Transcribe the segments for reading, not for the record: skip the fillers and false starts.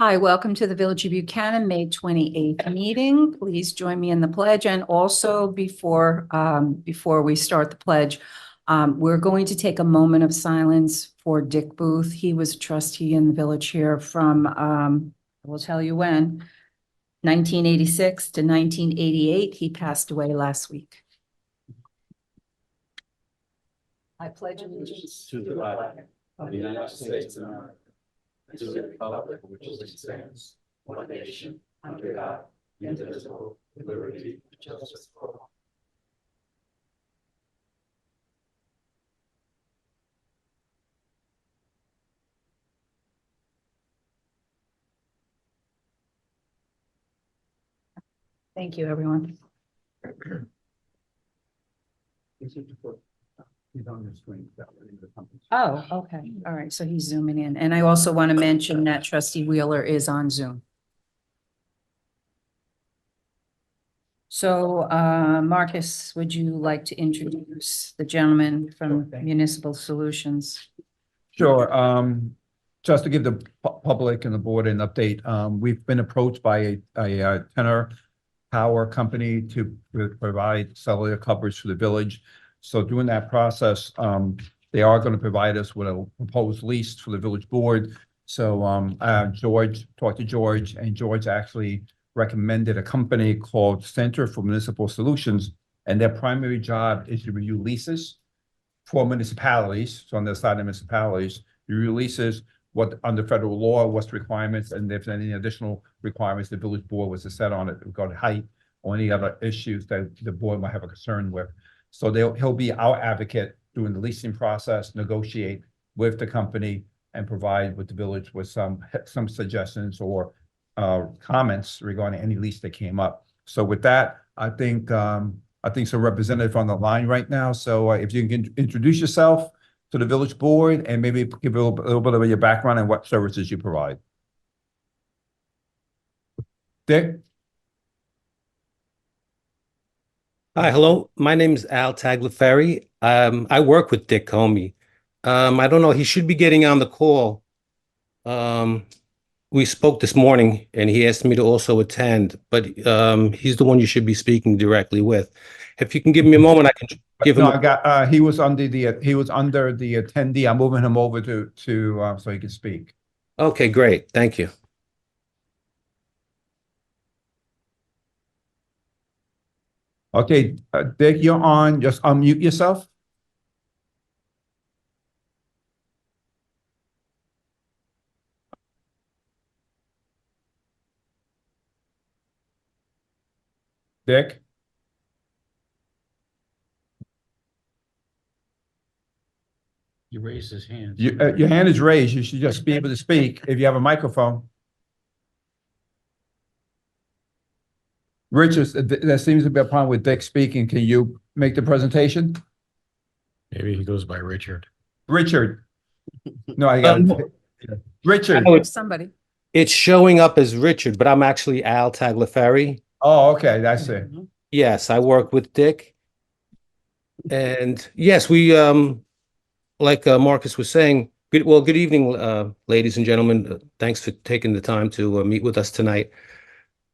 Hi, welcome to the Village of Buchanan, May 28th meeting. Please join me in the pledge. And also before we start the pledge, we're going to take a moment of silence for Dick Booth. He was a trustee in the village here from, I will tell you when, 1986 to 1988. He passed away last week. I pledge allegiance to the flag of the United States of America, and to the republic for which it stands, one nation, under God, indivisible, with liberty and justice for all. Thank you, everyone. He's on the screen. Oh, okay. All right. So he's zooming in. And I also want to mention that Trustee Wheeler is on Zoom. So, Marcus, would you like to introduce the gentleman from Municipal Solutions? Sure. Just to give the public and the board an update, we've been approached by a tenor power company to provide cellular coverage for the village. So during that process, they are going to provide us with a proposed lease for the village board. So George talked to George, and George actually recommended a company called Center for Municipal Solutions, and their primary job is to review leases for municipalities. So on the side of municipalities, review leases, what under federal law, what's the requirements, and if there's any additional requirements the village board was to set on it regarding height or any other issues that the board might have a concern with. So he'll be our advocate during the leasing process, negotiate with the company, and provide with the village with some suggestions or comments regarding any lease that came up. So with that, I think some representative on the line right now. So if you can introduce yourself to the village board and maybe give a little bit of your background and what services you provide. Dick? Hi, hello. My name is Al Tagliaferri. I work with Dick Comey. I don't know, he should be getting on the call. We spoke this morning and he asked me to also attend, but he's the one you should be speaking directly with. If you can give me a moment, I can give him. No, I got he was under the attendee. I'm moving him over to so he can speak. Okay, great. Thank you. Okay, Dick, you're on. Just unmute yourself. Dick? You raised his hand. Your hand is raised. You should just be able to speak if you have a microphone. Richard, there seems to be a problem with Dick speaking. Can you make the presentation? Maybe he goes by Richard. Richard. No, I got Richard. Oh, Somebody. it's showing up as Richard, but I'm actually Al Tagliaferri. Oh, okay, that's it. Yes, I work with Dick. And yes, we like Marcus was saying, good evening, ladies and gentlemen. Thanks for taking the time to meet with us tonight.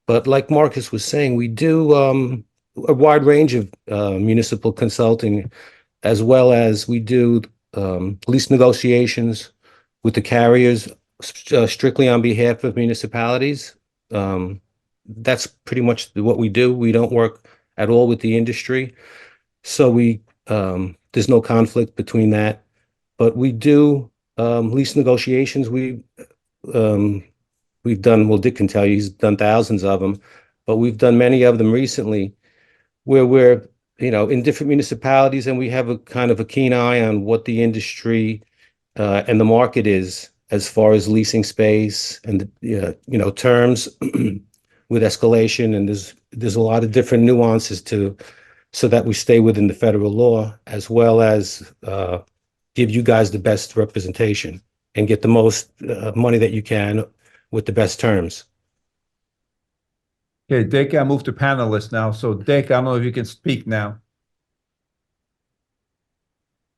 But like Marcus was saying, we do a wide range of municipal consulting, as well as we do lease negotiations with the carriers, strictly on behalf of municipalities. That's pretty much what we do. We don't work at all with the industry. So there's no conflict between that. But we do lease negotiations. We've done, well, Dick can tell you, he's done thousands of them, but we've done many of them recently where we're, in different municipalities, and we have a kind of a keen eye on what the industry and the market is as far as leasing space and, terms with escalation. And there's a lot of different nuances so that we stay within the federal law, as well as give you guys the best representation and get the most money that you can with the best terms. Okay, Dick, I moved to panelist now. So Dick, I don't know if you can speak now.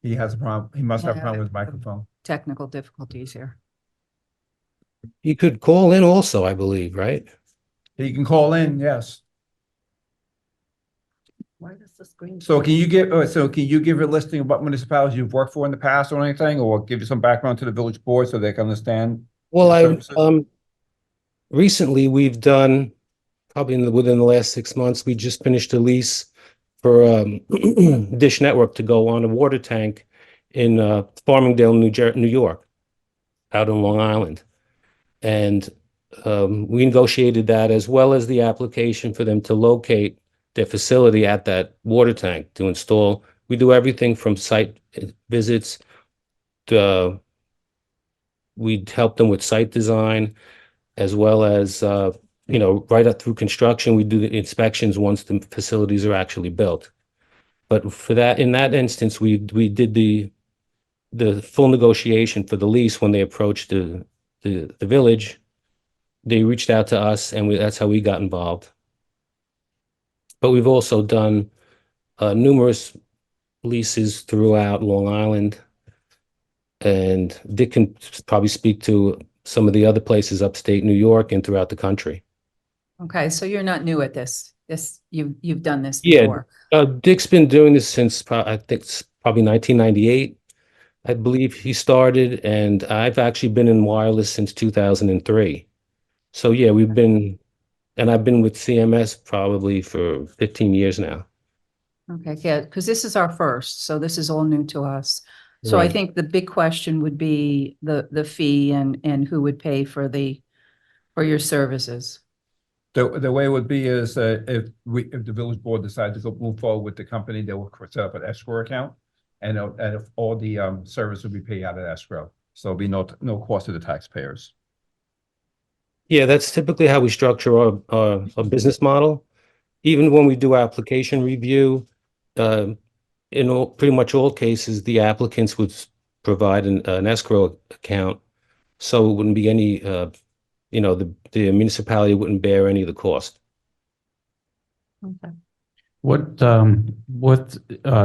He has a problem. He must have a problem with his microphone. Technical difficulties here. You could call in also, I believe, right? He can call in, yes. Why does the screen? So can you give a listing of what municipalities you've worked for in the past or anything, or give you some background to the village board so they can understand? Well, Services? recently we've done, probably within the last 6 months, we just finished a lease for Dish Network to go on a water tank in Farmingdale, New York, out on Long Island. And we negotiated that as well as the application for them to locate their facility at that water tank to install. We do everything from site visits to we'd help them with site design as well as right up through construction. We do the inspections once the facilities are actually built. But for that, in that instance, we did the full negotiation for the lease when they approached the village. They reached out to us, and that's how we got involved. But we've also done numerous leases throughout Long Island, and Dick can probably speak to some of the other places upstate New York and throughout the country. Okay, so you're not new at this. You've done this Yeah. before. Dick's been doing this since I think it's probably 1998. I believe he started, and I've actually been in wireless since 2003. So yeah, I've been with CMS probably for 15 years now. Okay, yeah, because this is our first, so this is all new to us. So I Right. think the big question would be the fee and who would pay for your services. The way it would be is if the village board decides to move forward with the company, they will set up an escrow account. And if all the service will be paid out of escrow, so there'll be no cost to the taxpayers. Yeah, that's typically how we structure our business model. Even when we do application review, in pretty much all cases, the applicants would provide an escrow account. So it wouldn't be any, the municipality wouldn't bear any of the cost. Okay. What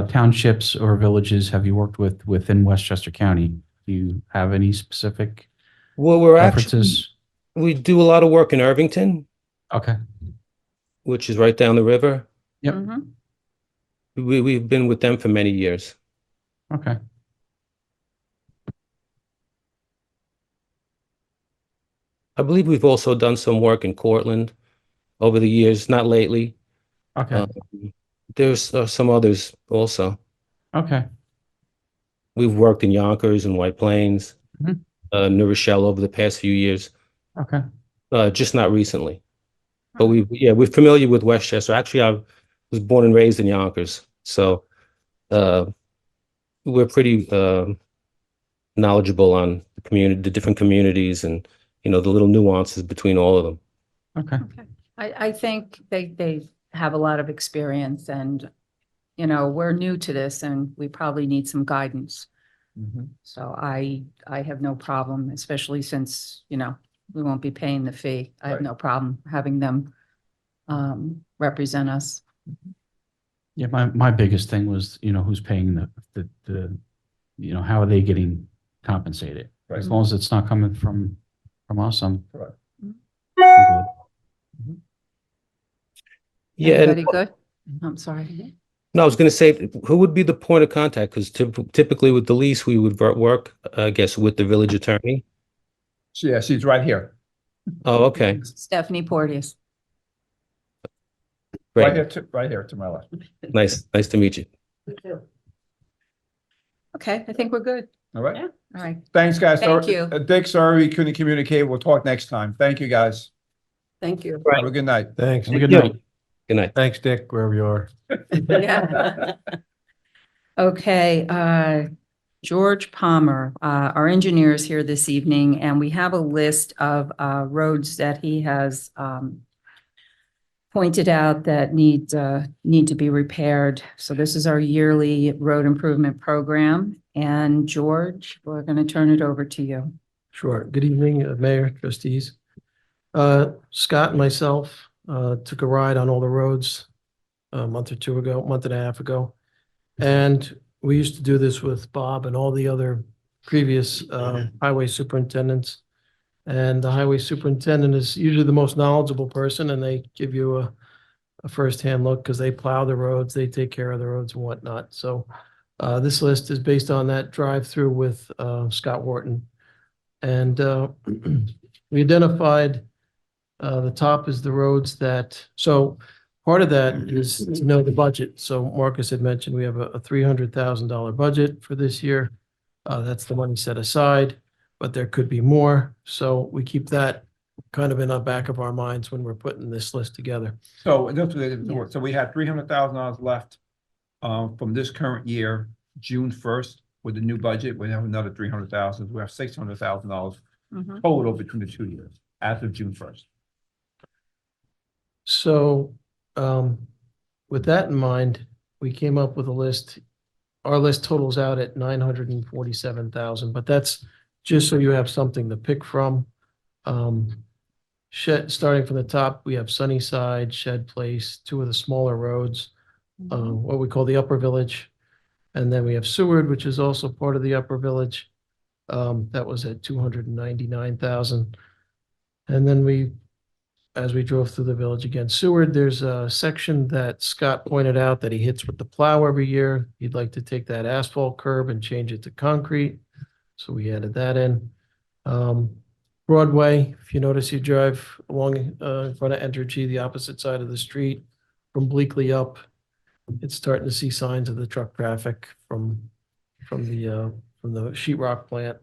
townships or villages have you worked with within Westchester County? Do you have any specific Well, we're actually, preferences? we do a lot of work in Irvington, Okay, which is right down the river. Yep. Mhm. We've been with them for many years. okay. I believe we've also done some work in Cortland over the years, not lately. Okay, There's some others also. okay, We've worked in Yonkers and White Plains, Mhm. New Rochelle over the past few years, okay. just not recently. But we're familiar with Westchester. Actually, I was born and raised in Yonkers, so we're pretty knowledgeable on the different communities, and the little nuances between all of them. Okay. Okay. I think they have a lot of experience and, we're new to this and we probably need some guidance. So I have no problem, especially since, we won't be paying the fee. I have Right. no problem having them represent us. Yeah, my biggest thing was, who's paying the how are they getting compensated? Right. As long as it's not coming from us, I'm Correct. good. Yeah, and Everybody good? I'm sorry. no, I was going to say, who would be the point of contact? Because typically with the lease, we would work, I guess, with the village attorney. So yeah, she's right here. Oh, okay, Stephanie Porteous. great, Right here to my left. nice to meet you. Okay, I think we're good. All right. All right. Thanks, guys. Thank Sorry- you. Dick, sorry we couldn't communicate. We'll talk next time. Thank you, guys. Thank you. Right. Have a good night. Thanks. Have a good Yeah. night. Good night. Thanks, Dick, wherever you are. Yeah. Okay, George Palmer, our engineer is here this evening, and we have a list of roads that he has pointed out that need to be repaired. So this is our yearly road improvement program. And George, we're going to turn it over to you. Sure. Good evening, Mayor, trustees. Scott and myself took a ride on all the roads a month and a half ago. And we used to do this with Bob and all the other previous highway superintendents. And the highway superintendent is usually the most knowledgeable person, and they give you a firsthand look because they plow the roads, they take care of the roads and whatnot. So this list is based on that drive-through with Scott Wharton. And we identified the top is the roads that, so part of that is to know the budget. So Marcus had mentioned we have a $300,000 budget for this year. That's the money set aside, but there could be more. So we keep that kind of in the back of our minds when we're putting this list together. So, so we had $300,000 left from this current year, June 1st, with the new budget. We have another 300,000. We have $600,000 Mhm. total between the 2 years as of June 1st. So with that in mind, we came up with a list. Our list totals out at 947,000, but that's just so you have something to pick from. Starting from the top, we have Sunnyside, Shed Place, two of the smaller roads, what we call the Upper Village. And then we have Seward, which is also part of the Upper Village. That was at 299,000. And then as we drove through the village again, Seward, there's a section that Scott pointed out that he hits with the plow every year. He'd like to take that asphalt curb and change it to concrete. So we added that in. Broadway, if you notice, you drive along in front of Entergy, the opposite side of the street from Bleakley up. It's starting to see signs of the truck traffic from the sheetrock plant.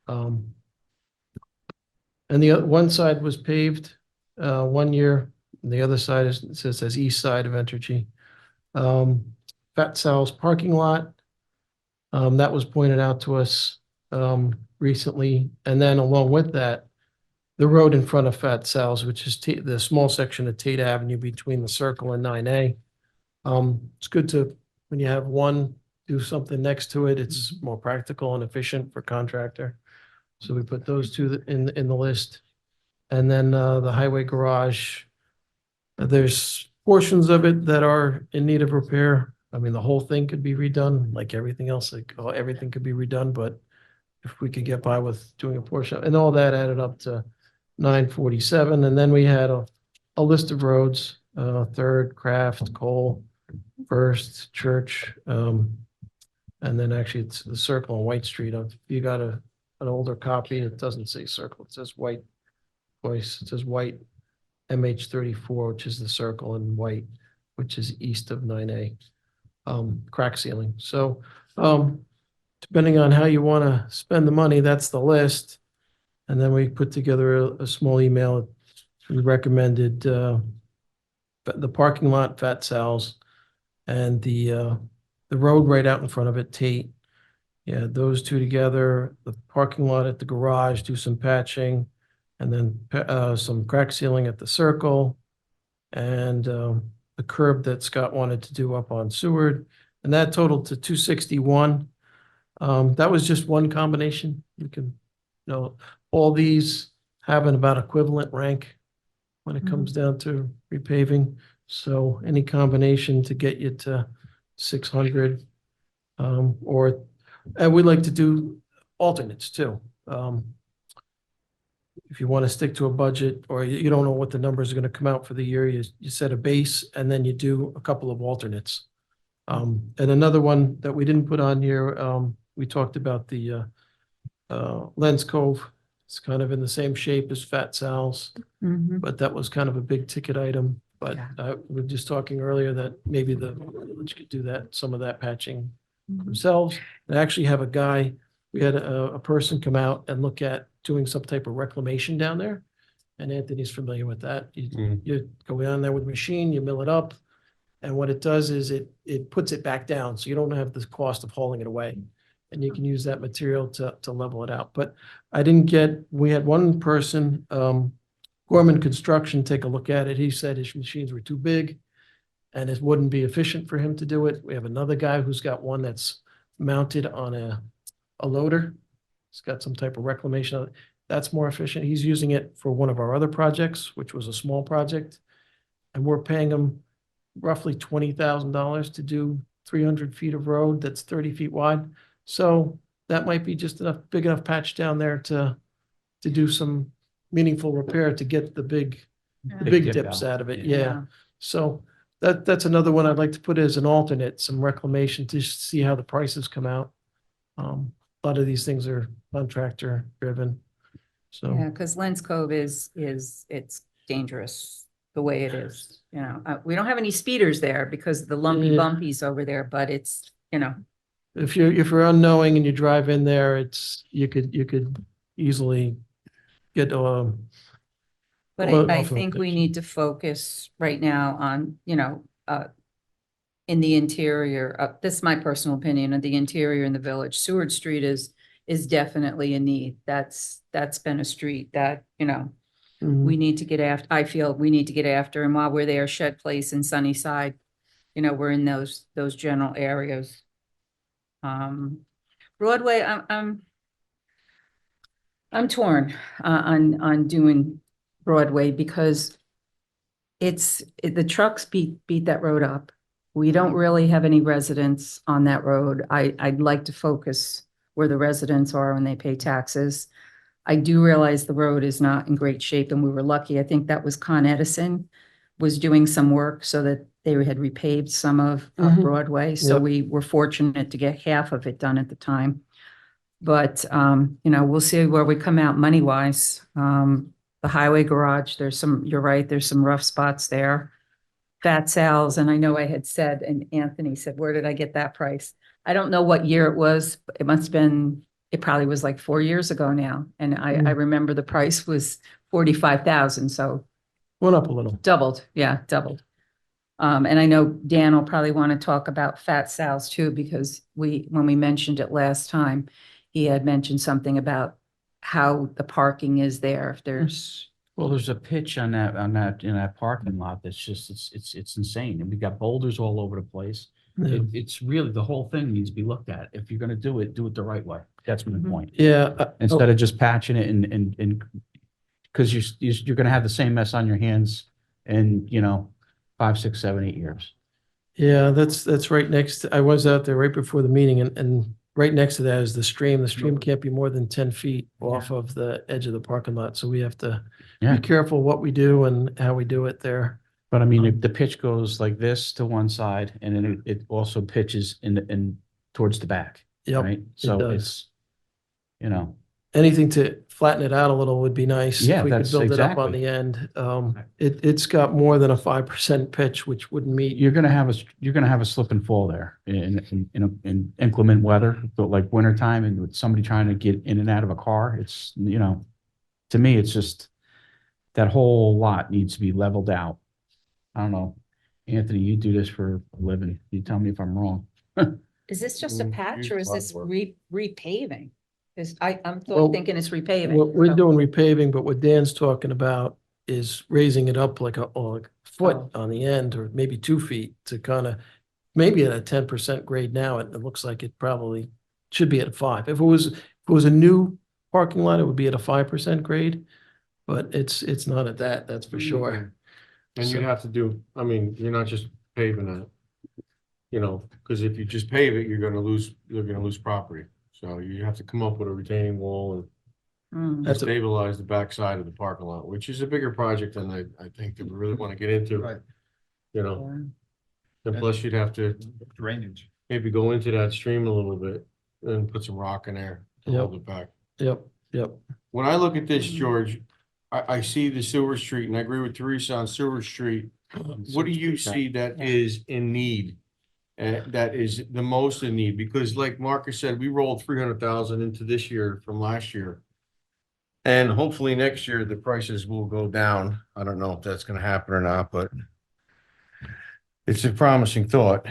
And the one side was paved 1 year. And the other side says east side of Entergy. Fat Sal's parking lot. That was pointed out to us recently. And then along with that, the road in front of Fat Sal's, which is the small section of Tate Avenue between the Circle and 9A. It's good to, when you have one, do something next to it. It's more practical and efficient for contractor. So we put those two in the list. And then the highway garage, there's portions of it that are in need of repair. I mean, the whole thing could be redone, like everything else, everything could be redone, but if we could get by with doing a portion, and all that added up to 947. And then we had a list of roads, Third, Craft, Cole, First, Church, and then actually it's the Circle on White Street. If you got an older copy, it doesn't say Circle, it says White. It says White MH34, which is the Circle, and White, which is east of 9A. Crack ceiling. So depending on how you want to spend the money, that's the list. And then we put together a small email. We recommended the parking lot, Fat Sal's, and the road right out in front of it, Tate. Yeah, those two together, the parking lot at the garage, do some patching, and then some crack sealing at the Circle, and the curb that Scott wanted to do up on Seward, and that totaled to 261. That was just one combination. You can, all these have an about equivalent rank when it comes down to repaving. So any combination to get you to 600, and we'd like to do alternates too. If you want to stick to a budget, or you don't know what the numbers are going to come out for the year, you set a base and then you do a couple of alternates. And another one that we didn't put on here, we talked about the Lens Cove. It's kind of in the same shape as Fat Sal's, but that was kind of a big ticket item. But we were just talking earlier that maybe the village could do that, some of that patching themselves. They actually have a guy, we had a person come out and look at doing some type of reclamation down there. And Anthony's familiar with that. You go down there with a machine, you mill it up. And what it does is it puts it back down. So you don't have the cost of hauling it away. And you can use that material to level it out. But we had one person, Gorman Construction, take a look at it. He said his machines were too big and it wouldn't be efficient for him to do it. We have another guy who's got one that's mounted on a loader. It's got some type of reclamation. That's more efficient. He's using it for one of our other projects, which was a small project. And we're paying him roughly $20,000 to do 300 feet of road that's 30 feet wide. So that might be just big enough patch down there to to do some meaningful repair to get the big Big dip dips out. out of it. Yeah. Yeah. So that's another one I'd like to put as an alternate, some reclamation to see how the prices come out. A lot of these things are contractor driven. So, Yeah, because Lens Cove it's dangerous the way it is, you know. We don't have any speeders there because of the lumpy Yeah. bumpies over there, but it's, you know, if you're unknowing and you drive in there, you could easily get, but Well, I often think we it's- need to focus right now on, you know, in the interior, this is my personal opinion, of the interior in the village. Seward Street is definitely a need. That's been a street that, you know, we need to get after. I feel we need to get after. And while we're there, Shed Place and Sunnyside, you know, we're in those general areas. Broadway, I'm torn on doing Broadway because the trucks beat that road up. We don't really have any residents on that road. I'd like to focus where the residents are when they pay taxes. I do realize the road is not in great shape and we were lucky. I think that was Con Edison was doing some work so that they had repaved some of Mhm. Broadway. So Yep. we were fortunate to get half of it done at the time. But, you know, we'll see where we come out money wise. The highway garage, you're right, there's some rough spots there. Fat Sal's, and I know I had said, and Anthony said, where did I get that price? I don't know what year it was. It must have been, it probably was like 4 years ago now. And I remember the price was 45,000, so went up a little. doubled, yeah, doubled. And I know Dan will probably want to talk about Fat Sal's too, because when we mentioned it last time, he had mentioned something about how the parking is there, if there's, Well, there's a pitch on that, in that parking lot that's just, it's insane. And we got boulders all over the place. Yeah. It's really, the whole thing needs to be looked at. If you're gonna do it the right way. That's my Mhm. point. Yeah. Instead of just patching it and because you're gonna have the same mess on your hands in, you know, 5, 6, 7, 8 years. Yeah, that's right next, I was out there right before the meeting and right next to that is the stream. The stream can't be more than 10 feet off of the edge of the parking lot. So we have to Yeah. be careful what we do and how we do it there. But I mean, if the pitch goes like this to one side and then it also pitches in towards the back, Yep. right? So does. it's, you know, Anything to flatten it out a little would be nice. Yeah, If we could that's build it up on exactly. the end. It's got more than a 5% pitch, which wouldn't meet. you're gonna have a slip and fall there in inclement weather, but like wintertime and with somebody trying to get in and out of a car, it's, you know, to me, it's just that whole lot needs to be leveled out. I don't know. Anthony, you do this for a living. You tell me if I'm wrong. is this just a patch or is this repaving? I'm Well, thinking it's repaving. What we're so- doing repaving, but what Dan's talking about is raising it up like a foot Oh. on the end or maybe 2 feet to kind of, maybe at a 10% grade now, it looks like it probably should be at 5. If it was a new parking lot, it would be at a 5% grade, but it's not at that, that's for sure. And So- you'd have to do, I mean, you're not just paving it. You know, because if you just pave it, you're gonna lose property. So you have to come up with a retaining wall and Mm. That's a- stabilize the backside of the parking lot, which is a bigger project than I think that we really want to get into. Right. You know, and plus you'd have to Drainage. maybe go into that stream a little bit and put some rock in there to Yep. hold it back. Yep. When I look at this, George, I see the Seward Street and I agree with Teresa on Seward Street. What do you see that is in need? That is the most in need, because like Marcus said, we rolled 300,000 into this year from last year. And hopefully next year the prices will go down. I don't know if that's gonna happen or not, but it's a promising thought.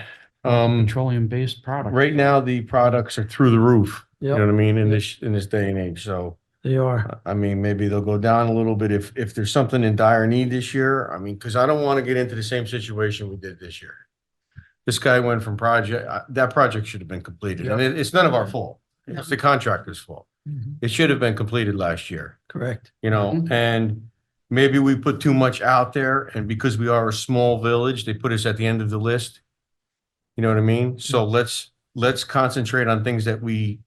Petroleum-based product. Right now, the products are through the roof, you know Yep, what I mean, in this day and age, so. they are. I mean, maybe they'll go down a little bit if there's something in dire need this year. I mean, because I don't want to get into the same situation we did this year. This guy went from that project should have been completed, and it's none of our fault. It's the contractor's fault. It should have been completed last year, Correct. you know, Mhm. and maybe we put too much out there, and because we are a small village, they put us at the end of the list. You know what I mean? So let's concentrate on things that we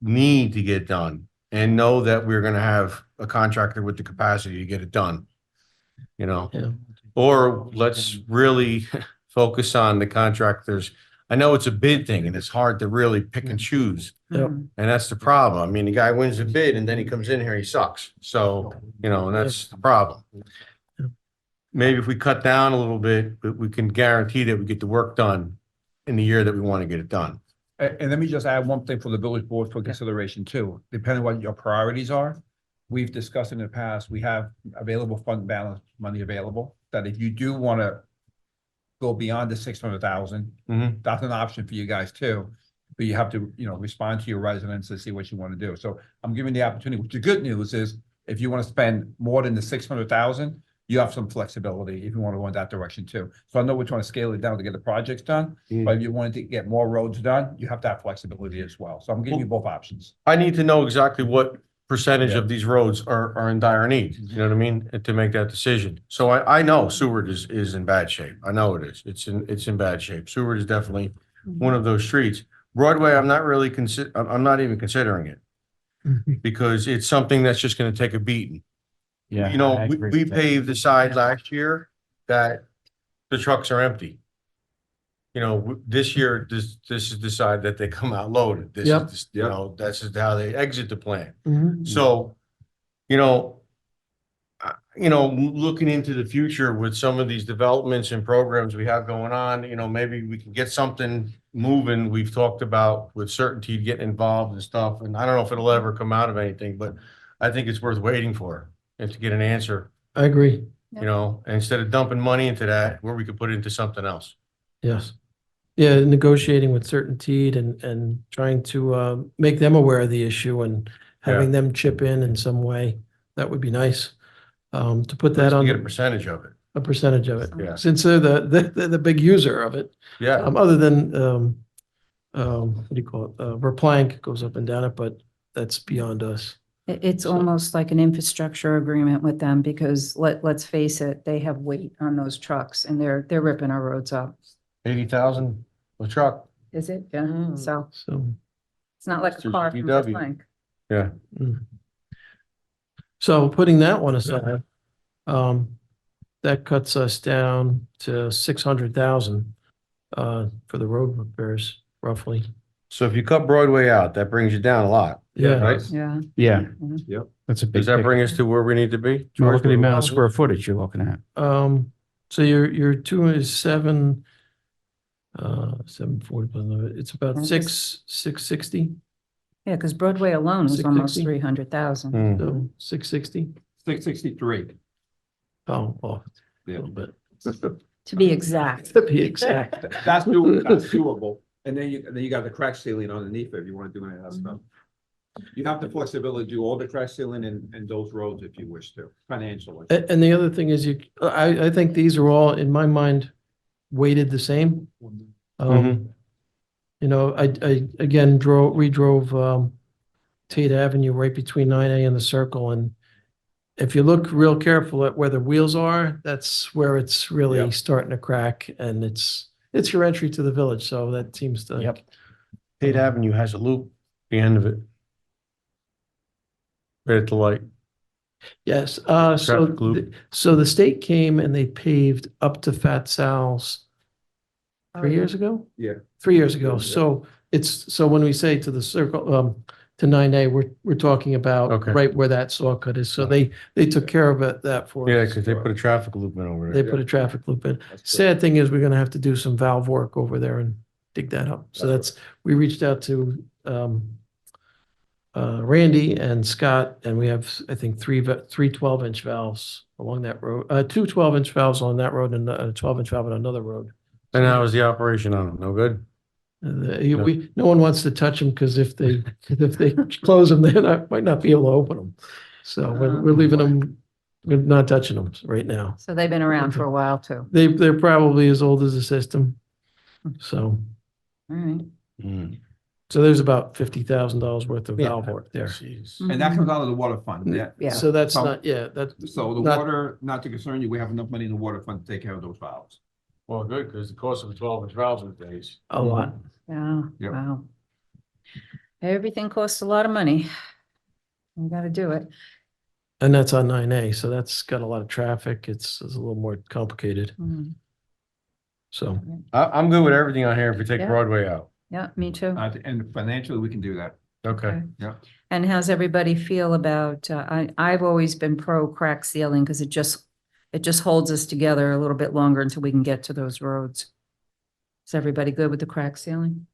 need to get done and know that we're gonna have a contractor with the capacity to get it done. You know, Yeah. or let's really focus on the contractors. I know it's a bid thing and it's hard to really pick and choose. Yep. Mhm. And that's the problem. I mean, the guy wins the bid and then he comes in here, he sucks. So, you know, and that's the problem. Yeah. Maybe if we cut down a little bit, but we can guarantee that we get the work done in the year that we want to get it done. And let me just add one thing for the village board for consideration too, depending on what your priorities are. We've discussed in the past, we have available fund balance money available, that if you do want to go beyond the 600,000, Mhm. that's an option for you guys too. But you have to, you know, respond to your residents and see what you want to do. So I'm giving the opportunity, which the good news is, if you want to spend more than the 600,000, you have some flexibility if you want to go in that direction too. So I know we're trying to scale it down to get the projects done, but if you wanted to get more roads done, you have to have flexibility as well. So I'm giving you both options. I need to know exactly what percentage Yeah. of these roads are in dire need, you know what I mean? And to make that decision. So I know Seward is in bad shape. I know it is. It's in bad shape. Seward is definitely one of those streets. Broadway, I'm not really I'm not even considering it because it's something that's just gonna take a beating. Yeah. You know, I we agree we with that. paved the side last year that the trucks are empty. You know, this year, this is the side that they come out loaded. This Yep. is, you know, that's just how they exit the plant. Mhm. So, you know, looking into the future with some of these developments and programs we have going on, you know, maybe we can get something moving. We've talked about with certainty getting involved and stuff, and I don't know if it'll ever come out of anything, but I think it's worth waiting for and to get an answer, I agree. you know, and instead of dumping money into that, where we could put it into something else. Yes. Yeah, negotiating with certainty and trying to make them aware of the issue and having them chip in some way. That would be nice. To put that To on get a percentage of it. a percentage of it. Yeah. Since they're the big user of it. Yeah. Other than what do you call it? Verplank goes up and down it, but that's beyond us. It's So- almost like an infrastructure agreement with them because let's face it, they have weight on those trucks and they're ripping our roads up. 80,000 a truck. Is it? Yeah, so So. it's not like It's a car from VW. Frank. Yeah. So putting that one aside, that cuts us down to 600,000 for the road repairs, roughly. So if you cut Broadway out, that brings you down a lot, Yeah. right? Yeah. Yeah. Yep. That's a big. Does that pick. bring us to where we need to be? Well, look at the amount of George? square footage you're looking at. So your 207, 740, it's about That's 660, Yeah, because Broadway alone was almost 660? 300,000. Hmm. so 660. 663. Oh, well, a Yeah. little bit. To be exact. To be exact. That's doable. And then you got the crack ceiling underneath it if you want to do any of that stuff. You have the flexibility to do all the crack sealing and those roads if you wish to, financially. And the other thing is I think these are all, in my mind, weighted the same. You know, I again redrove Tate Avenue right between 9A and the Circle, and if you look real careful at where the wheels are, that's where it's really Yep. starting to crack, and it's your entry to the village, so that seems to. Yep. State Avenue has a loop, at the end of it. Right at the light. Yes, Traffic loop. so the state came and they paved up to Fat Sal's 3 years ago? Yeah. 3 years ago. Yeah. So when we say to the Circle, to 9A, we're talking about Okay. right where that saw cut is. So they took care of that for Yeah, us. because they put a traffic loop in over They there. put a traffic loop in. Sad thing is, we're gonna have to do some valve work over there and dig that up. So we reached out to Randy and Scott, and we have, I think, three 12-inch valves along that road, two 12-inch valves on that road and a 12-inch valve on another road. And how was the operation on it? No good? No one wants to touch them because if they close them, might not be able to open them. So we're leaving them, we're not touching them right now. So they've been around for a while too. They're probably as old as the system. So. All right. Mm. So there's about $50,000 worth of Yeah. valve work there. Jeez. And that comes out of the water fund. Yeah. Yeah. So that's So- not, that's, So the Not- water, not to concern you, we have enough money in the water fund to take care of those valves. Well, good, because the cost of a 12-inch valve these days. a lot. Yeah, Yep. wow. Everything costs a lot of money. We gotta do it. And that's on 9A, so that's got a lot of traffic. It's a little more complicated, Mm, so. I'm good with everything on here if we take Yeah. Broadway out. Yeah, me too. And financially, we can do that. Okay. Yeah. And how's everybody feel about, I've always been pro crack sealing because it just holds us together a little bit longer until we can get to those roads. Is everybody good with the crack sealing?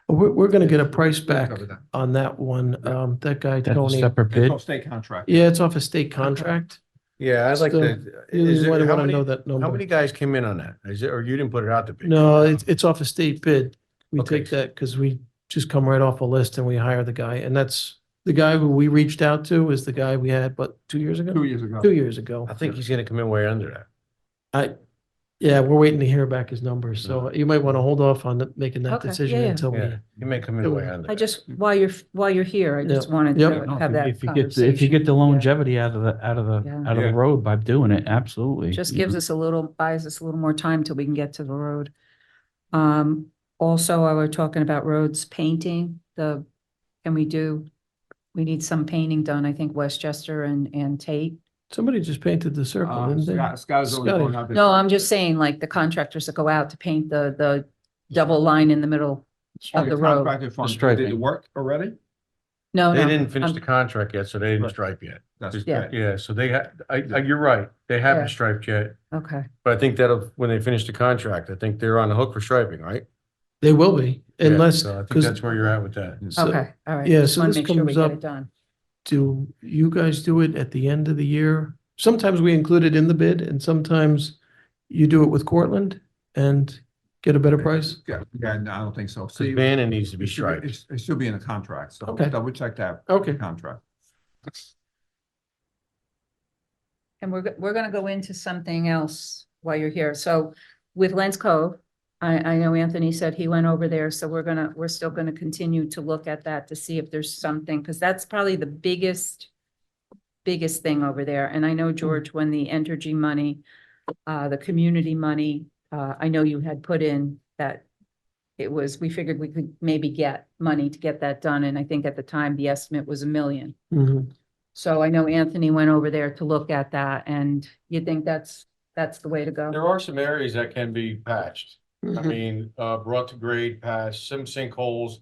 We're gonna get a price We can back cover that. on that one. That guy, That's a Tony. separate bid. It's state contract. Yeah, it's off a state contract. Yeah, I'd like So, to. You is it- might how want to many- know that How many number. guys came in on that? Is it, or you didn't put it out to bid? No, it's off a state bid. We Okay. take that because we just come right off a list and we hire the guy. And that's the guy who we reached out to is the guy we had, what, 2 years ago? 2 years ago. 2 years ago. I think he's gonna come in way under that. Yeah, we're waiting to hear back his numbers. So you might want to hold off on making that Okay, decision yeah, yeah. until we. Yeah, he may come in way under. I that. just, while you're here, I just wanted Yep. to No, have that if you conversation. get the Yeah. longevity out of Yeah. the Yeah. road by doing it, absolutely. Just gives us buys us a little more time till we can get to the road. Also, I were talking about roads painting, we need some painting done, I think Westchester and Tate. Somebody just painted the circle, didn't they? Scott is always Scotty. going out there. No, I'm just saying like the contractors that go out to paint the double line in the middle of the road. Contracted fund. striping. Did it work already? No, They no. didn't finish I'm- the contract yet, so they didn't Right. stripe yet. That's. Yeah. Yeah, so they had, you're right, they Yeah. haven't striped yet, Okay, but I think that'll, when they finish the contract, I think they're on the hook for striping, right? They will be Yeah, unless, so I think because that's where you're at with that. So- okay, all right. yeah, Just so wanna this make sure we comes get up- it done. do you guys do it at the end of the year? Sometimes we include it in the bid and sometimes you do it with Cortland and get a better price. Yeah, no, I don't think so. Because See, Bannon needs to be it should striped. it should be in the contract, so Okay. double check that. Okay. Contract. And we're gonna go into something else while you're here. So with Lens Cove, I know Anthony said he went over there, so we're still gonna continue to look at that to see if there's something, because that's probably the biggest thing over there. And I know, George, when the Entergy money, the community money, I know you had put in that we figured we could maybe get money to get that done. And I think at the time, the estimate was $1 million. Mhm. So I know Anthony went over there to look at that, and you think that's the way to go? There are some areas that can be patched. I Mhm. mean, brought to grade, patched, some sinkholes.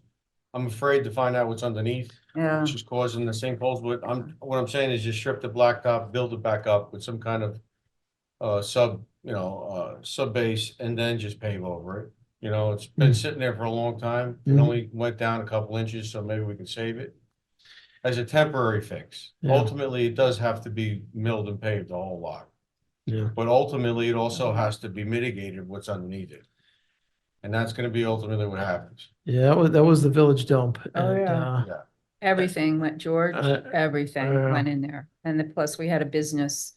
I'm afraid to find out what's underneath, Yeah, which is causing the sinkholes, but what I'm saying is just strip the blacktop, build it back up with some kind of sub base, and then just pave over it. You know, it's been sitting there for a long time. It Mhm. only went down a couple inches, so maybe we can save it as a temporary fix. Yeah. Ultimately, it does have to be milled and paved a whole lot. Yeah. But ultimately, it also has to be mitigated what's underneath it. And that's gonna be ultimately what happens. Yeah, that was the village dump. Oh, and, yeah. Everything went, George, everything yeah. went in there. And plus we had a business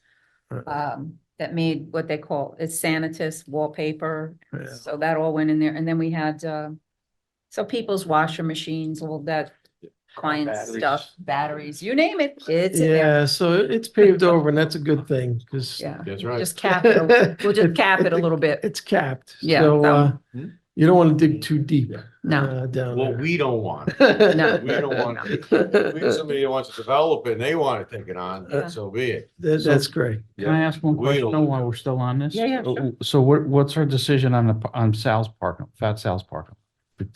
that made what they call, it's Sanitas wallpaper. Yeah. So that all went in there. And then we had, so people's washer machines, all that client Batteries. stuff, batteries, you name it, it's in there. Yeah, so it's paved over and that's a good thing because Yeah, That's right. just cap it, we'll just cap it a little bit. it's capped. Yeah, So, so- you don't want to dig too deep. No. Down What there. we don't want. No. We don't want, we have somebody that wants to develop it and they want it taken on, Yeah. so be it. That's great. Can I ask one We question don't- while we're still on this? Yeah, yeah, sure. So what's our decision on Sal's Park, Fat Sal's Park?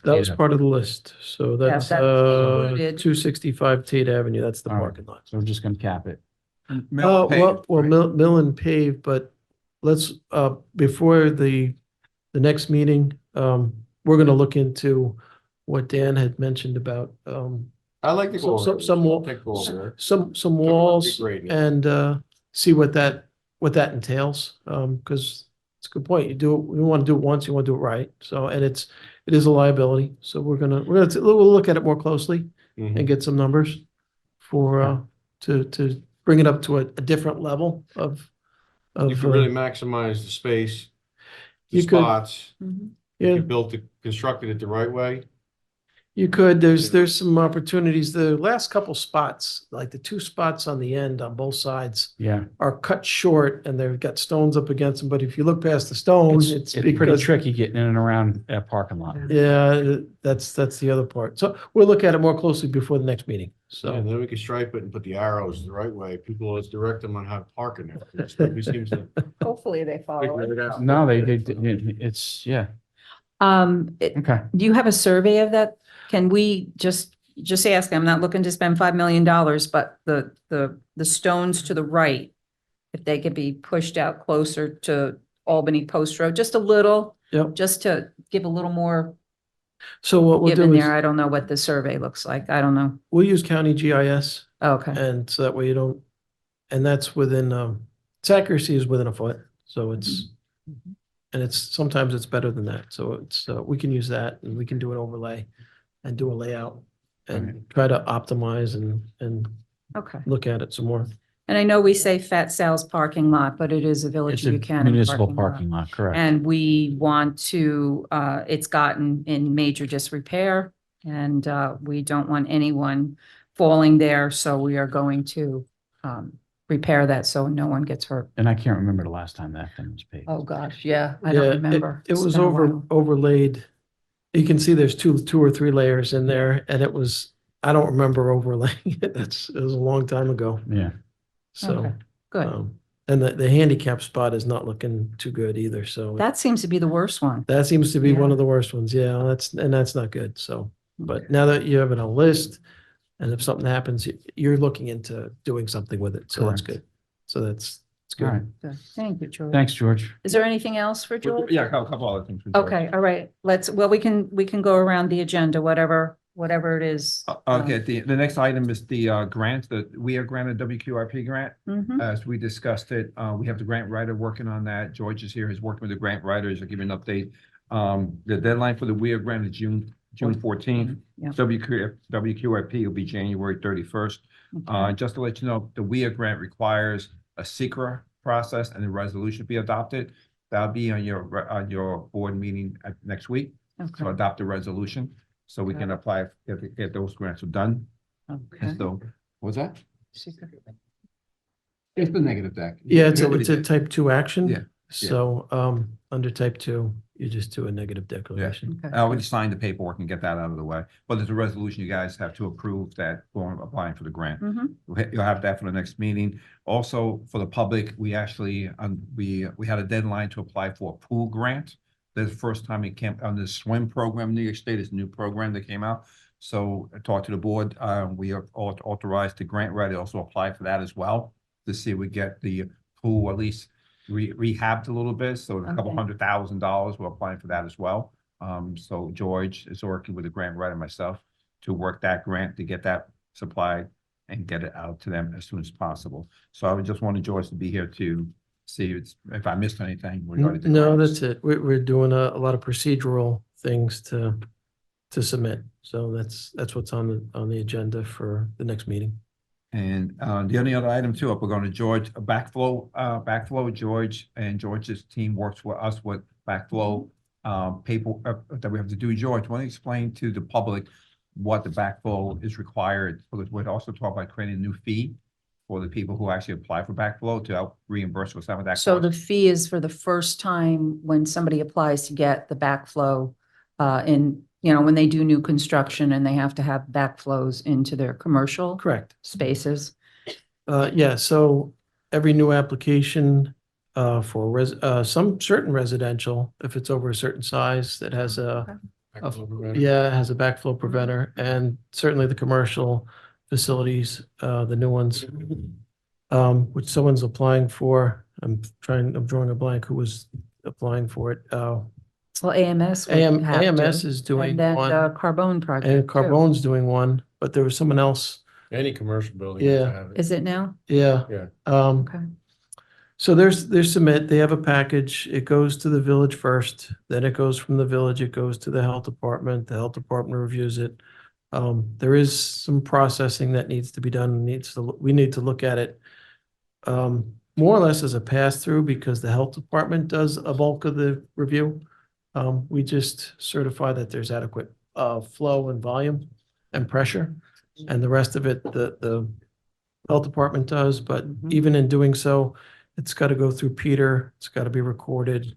That was part of the list. So that's that's included. 265 Tate Avenue. That's the All right. parking lot. So we're just gonna cap it. Mill and pave, but let's, before the next meeting, we're gonna look into what Dan had mentioned about, I like to go over. Some wall- Take go over there. some walls Great. and, see what that entails. Cause it's a good point. You want to do it once, you want to do it right. So, and it is a liability. So we'll look at it more closely Mhm. and get some numbers for, to bring it up to a different level of. You can really maximize the space, the You could- spots. Mhm. If Yeah, you constructed it the right way. You could, there's some opportunities. The last couple spots, like the two spots on the end on both sides Yeah. are cut short and they've got stones up against them. But if you look past the stones, It's it's pretty because, tricky getting in and around that parking lot. yeah, that's the other part. So we'll look at it more closely before the next meeting. So So, then we can stripe it and put the arrows the right way. People, let's direct them on how to park in there. It seems to. Hopefully they follow it. No, it's, yeah, okay. Do you have a survey of that? Can we just ask, I'm not looking to spend $5 million, but the stones to the right, if they could be pushed out closer to Albany Post Road, just a little, yep. just to give a little more So what we'll give in do there. is I don't know what the survey looks like. I don't know. we'll use county GIS Okay, and so that way you don't, and that's within, its accuracy is within a foot. So it's, and it's, sometimes it's better than that. So it's, we can use that and we can do an overlay and do a layout and try to optimize and okay. look at it some more. And I know we say Fat Sal's parking lot, but it is a Village It's of a Buchanan municipal lot. parking lot, correct. And we want to, it's gotten in major disrepair and we don't want anyone falling there. So we are going to repair that so no one gets hurt. And I can't remember the last time that thing was paid. Oh, gosh, yeah, I Yeah, don't remember. It It's was been a while. overlaid. You can see there's two or three layers in there and it was, I don't remember overlaying it. It was a long time ago. Yeah, So, Okay, good. and the handicap spot is not looking too good either. So That seems to be the worst one. that seems to be one Yeah. of the worst ones. Yeah, that's not good. So, but now that you have it on a list and if something happens, you're looking into doing something with it. So that's Correct. good. So that's all right. good. Good. Thank you, George. Thanks, George. Is there anything else for George? Yeah, a couple other things. for George. Okay, all right. We can go around the agenda, whatever it is. Okay, the next item is the grant, we are granted WQRP grant. Mhm. As we discussed it, we have the grant writer working on that. George is here, he's working with the grant writers, I'll give you an update. The deadline for the WEA grant is June 14th. Yeah. WQRP will be January 31st. Okay. Just to let you know, the WEA grant requires a secret process and a resolution be adopted. That'll be on your board meeting next week. So Okay. adopt a resolution, so we can apply, get those grants done. Okay. And so, what's that? Secret. It's the negative deck. Yeah, it's Nobody it's a did. type 2 action. Yeah, So, under type 2, you just do a negative declaration. Okay. We just sign the paperwork and get that out of the way, but there's a resolution you guys have to approve that for applying for the grant. Mhm. You'll have that for the next meeting. Also, for the public, we actually, we had a deadline to apply for a pool grant. This is the first time it came on the swim program in New York State, is a new program that came out. So I talked to the board, we are authorized the grant writer also apply for that as well, to see if we get the pool at least rehabbed a little bit, so a couple Okay. $100,000, we're applying for that as well. So George is working with the grant writer and myself to work that grant to get that supplied and get it out to them as soon as possible. So I would just wanted George to be here to see if I missed anything regarding the No, grants. that's it. We're doing a lot of procedural things to submit. So that's what's on the agenda for the next meeting. And the only other item too, we're going to George, backflow, George and George's team works with us with backflow paper that we have to do. George, want to explain to the public what the backflow is required? We'd also talk about creating a new fee for the people who actually apply for backflow to help reimburse for some of that. So the cost. fee is for the first time when somebody applies to get the backflow when they do new construction and they have to have backflows into their commercial Correct. spaces. Yeah, so every new application for some certain residential, if it's over a certain size, that has it has a backflow preventer, and certainly the commercial facilities, the new ones, which someone's applying for. I'm drawing a blank who was applying for it. Well, AMS would have to. AMS is doing And then one, Carbone project. and too. Carbone's doing one, but there was someone else. Any commercial building. Yeah. has to have it. Is it now? Yeah. Yeah. Okay. So there's submit, they have a package, it goes to the village first, then it goes from the village, it goes to the health department reviews it. There is some processing that needs to be done, we need to look at it more or less as a pass-through because the health department does a bulk of the review. We just certify that there's adequate flow and volume and pressure. And the rest of it, the health department does, but even in doing so, it's got to go through Peter, it's got to be recorded.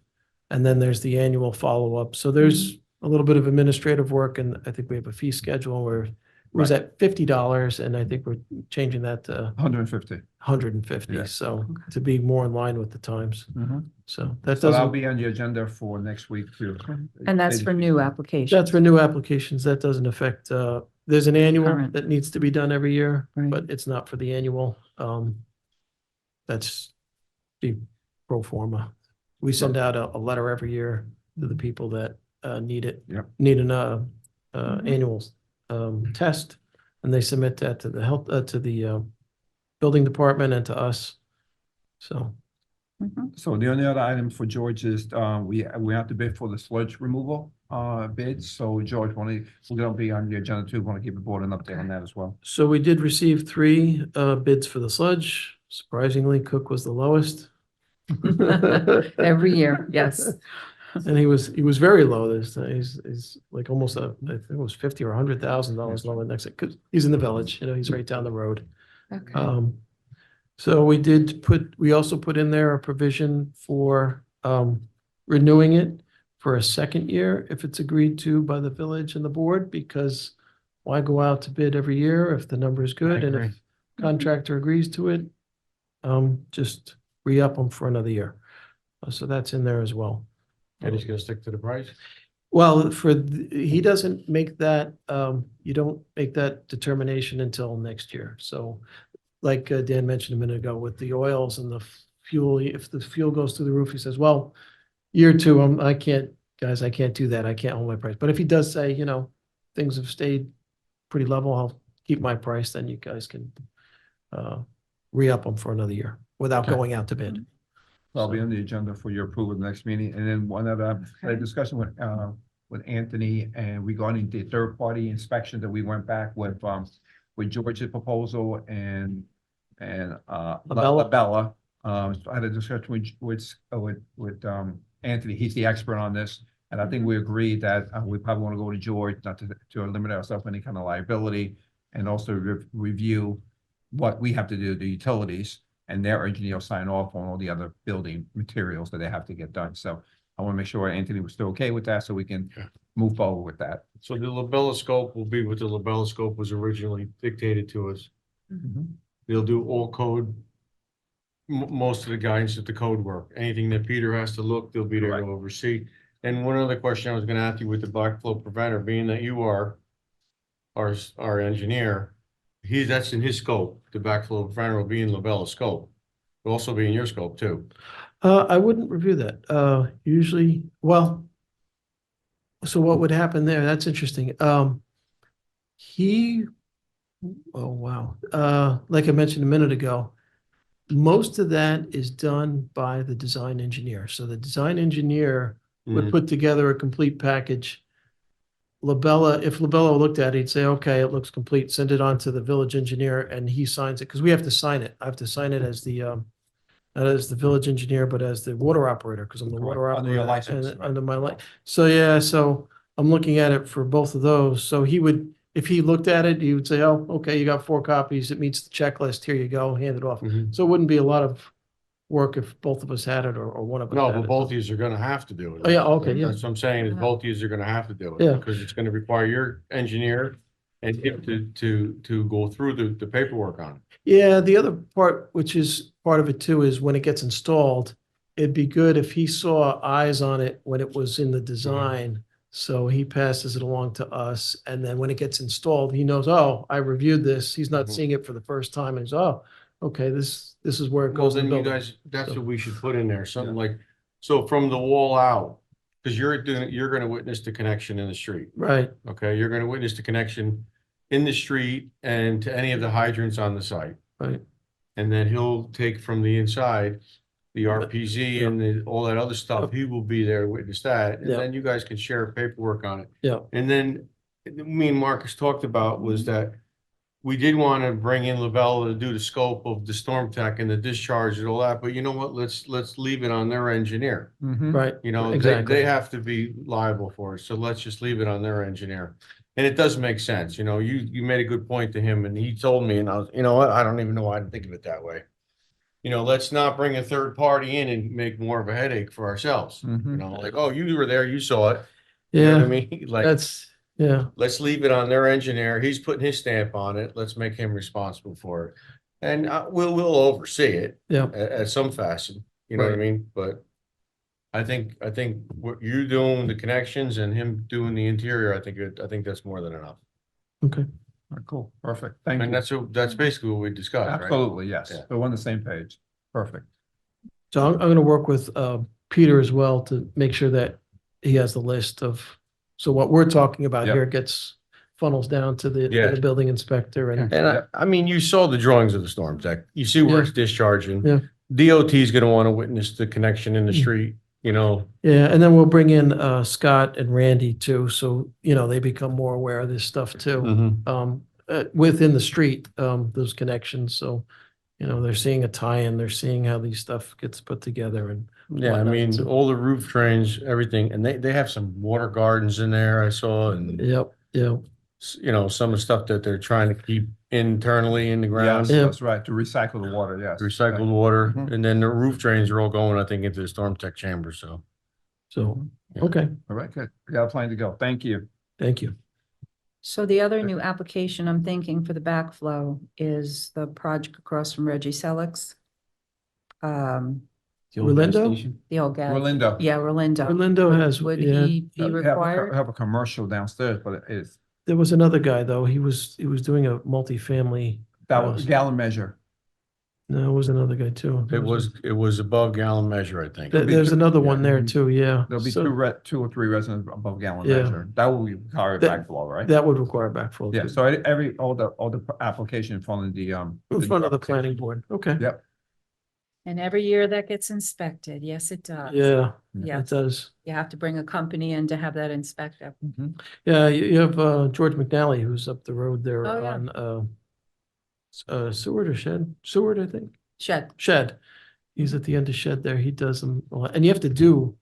And then there's the annual follow-up. So there's a little bit of administrative work, and I think we have a fee schedule where it was at $50, and I think we're changing that to 150. 150, Yeah. so to be more in line with the times. So that So that'll doesn't, be on the agenda for next week too. And that's for new applications. that's for new applications. That doesn't affect, there's an annual Current. that needs to be done every year, Right. but it's not for the annual. That's the pro forma. We send out a letter every year to the people that need it. Yep. Need an annual test, and they submit that to the health, to the building department and to us. So, Mhm. So the only other item for George is, we have to bid for the sludge removal, bids. So George, we're gonna be on the agenda too. Want to give the board an update on that as well. so we did receive 3 bids for the sludge. Surprisingly, Cook was the lowest. Every year, yes. And he was very low this time. He's like almost I think it was $50,000 or $100,000 lower next, because he's in the village, he's right down the road. Okay. So we also put in there a provision for renewing it for a second year if it's agreed to by the village and the board, because why go out to bid every year if the number is good? And agree. if contractor agrees to it, just re-up them for another year. So that's in there as well. And he's gonna stick to the price? Well, he doesn't make that, you don't make that determination until next year. So like Dan mentioned a minute ago with the oils and the fuel, if the fuel goes through the roof, he says, well, year 2, I can't do that. I can't hold my price. But if he does say, things have stayed pretty level, I'll keep my price, then you guys can re-up them for another year without Okay. going out to bid. I'll be on the agenda for your approval at the next meeting. And then one other, I had a discussion with Anthony and regarding the third-party inspection that we went back with George's proposal and Labella. So I had a discussion with Anthony. He's the expert on this. And I think we agreed that we probably want to go to George, not to limit ourselves to any kind of liability, and also review what we have to do, the utilities, and their engineer will sign off on all the other building materials that they have to get done. So I want to make sure Anthony was still okay with that, so we can move forward with that. So the Labella scope will be what the Labella scope was originally dictated to us. They'll do all code, most of the guidance at the code work. Anything that Peter has to look, they'll be there to Correct. oversee. And one other question I was gonna ask you with the backflow preventer, being that you are our engineer, that's in his scope. The backflow preventer will be in Labella's scope. It'll also be in your scope too. I wouldn't review that. Usually, well, so what would happen there? That's interesting. Oh, wow. Like I mentioned a minute ago, most of that is done by the design engineer. So the design engineer would put together a complete package. If Labella looked at it, he'd say, okay, it looks complete, send it on to the village engineer and he signs it, because we have to sign it. I have to sign it as not as the village engineer, but as the water operator, because I'm the water Correct. Under your operator. license, and right. Under my so yeah, so I'm looking at it for both of those. So he would, if he looked at it, he would say, oh, okay, you got 4 copies. It meets the checklist. Here you go, hand it off. Mhm. So it wouldn't be a lot of work if both of us had it or one of us No, had but it. both of you are gonna have to do it. Oh, yeah, okay, yeah. That's what I'm saying, is both of you are gonna have to do it. Yeah. Because it's gonna require your engineer and him to go through the paperwork on it. Yeah, the other part, which is part of it too, is when it gets installed, it'd be good if he saw eyes on it when it was in the design. So he passes it along to us, and then when it gets installed, he knows, oh, I reviewed this. He's not Mhm. seeing it for the first time, and he's, oh, okay, this is where it Well, goes in then the you building. guys, that's So- what we should put in there, something like, so from the wall out. Because you're gonna witness the connection in the street, Right, okay? You're gonna witness the connection in the street and to any of the hydrants on the site. right. And then he'll take from the inside, the RPZ Yeah. and all that other stuff. He will be there to witness that. And Yeah. then you guys can share paperwork on it. Yeah. And then me and Marcus talked about was that we did want to bring in Lavelle to do the scope of the storm tech and the discharge and all that, but you know what? Let's leave it on their engineer. Right. You know, Exactly. they have to be liable for it, so let's just leave it on their engineer. And it does make sense, you know, you made a good point to him and he told me and I was, you know what, I don't even know why I didn't think of it that way. You know, let's not bring a third party in and make more of a headache for ourselves. You know, like, oh, you were there, you saw it. You know what I Yeah, mean? Like, yeah, let's leave it on their engineer. He's putting his stamp on it. Let's make him responsible for it. And we'll oversee it yeah. at some fashion, you know what I Right. mean? But I think what you doing the connections and him doing the interior, I think that's more than enough. Okay. All right, cool, perfect, thank And you. that's basically what we discussed, right? Absolutely, yes, Yeah. we're on the same page, perfect. So I'm gonna work with Peter as well to make sure that he has the list of, so what we're talking about Yep. here gets funnels down to Yeah. the building inspector and And I mean, you saw the drawings of the storm tech. You see where Yeah. it's discharging. Yeah. DOT is gonna want to witness the connection in the Mm. street, you know. yeah, and then we'll bring in Scott and Randy too, so they become more aware of this stuff too. Within the street, those connections, so they're seeing a tie-in, they're seeing how these stuff gets put together and Yeah, I whatnot, mean, so- all the roof drains, everything, and they have some water gardens in there I saw and, Yep, yeah, you know, some of the stuff that they're trying to keep internally in the Yes, ground. Yeah. that's right, to recycle the water, yes. Recycled water, Mhm. and then the roof drains are all going, I think, into the storm tech chamber, so. so, Yeah. okay, All right, good, we got a plan to go, thank you. thank you. So the other new application I'm thinking for the backflow is the project across from Reggie Selleck's. The old gas Rolando? station. The old guy. Orlando. Yeah, Rolando. Orlando has, Would yeah, he be We required? have a commercial downstairs, but it's, there was another guy though, he was doing a multifamily. that was gallon measure. No, it was another guy too. It was above gallon measure, I think. There's another one there Mhm. too, yeah. There'll be So two or three residents above gallon Yeah. measure, that will require That- backflow, right? That would require backflow. Yeah, too. so all the application in front of the, In front of the planning board, okay. Yep. And every year that gets inspected. Yes, it does. Yeah, Yeah, it does. you have to bring a company in to have that inspected. Mhm. Yeah, you have George McNally who's up the road there Oh, yeah. on Seward or Shed? Seward, I think. Shed. Shed. He's at the end of Shed there. He does them, a lot. And you have to do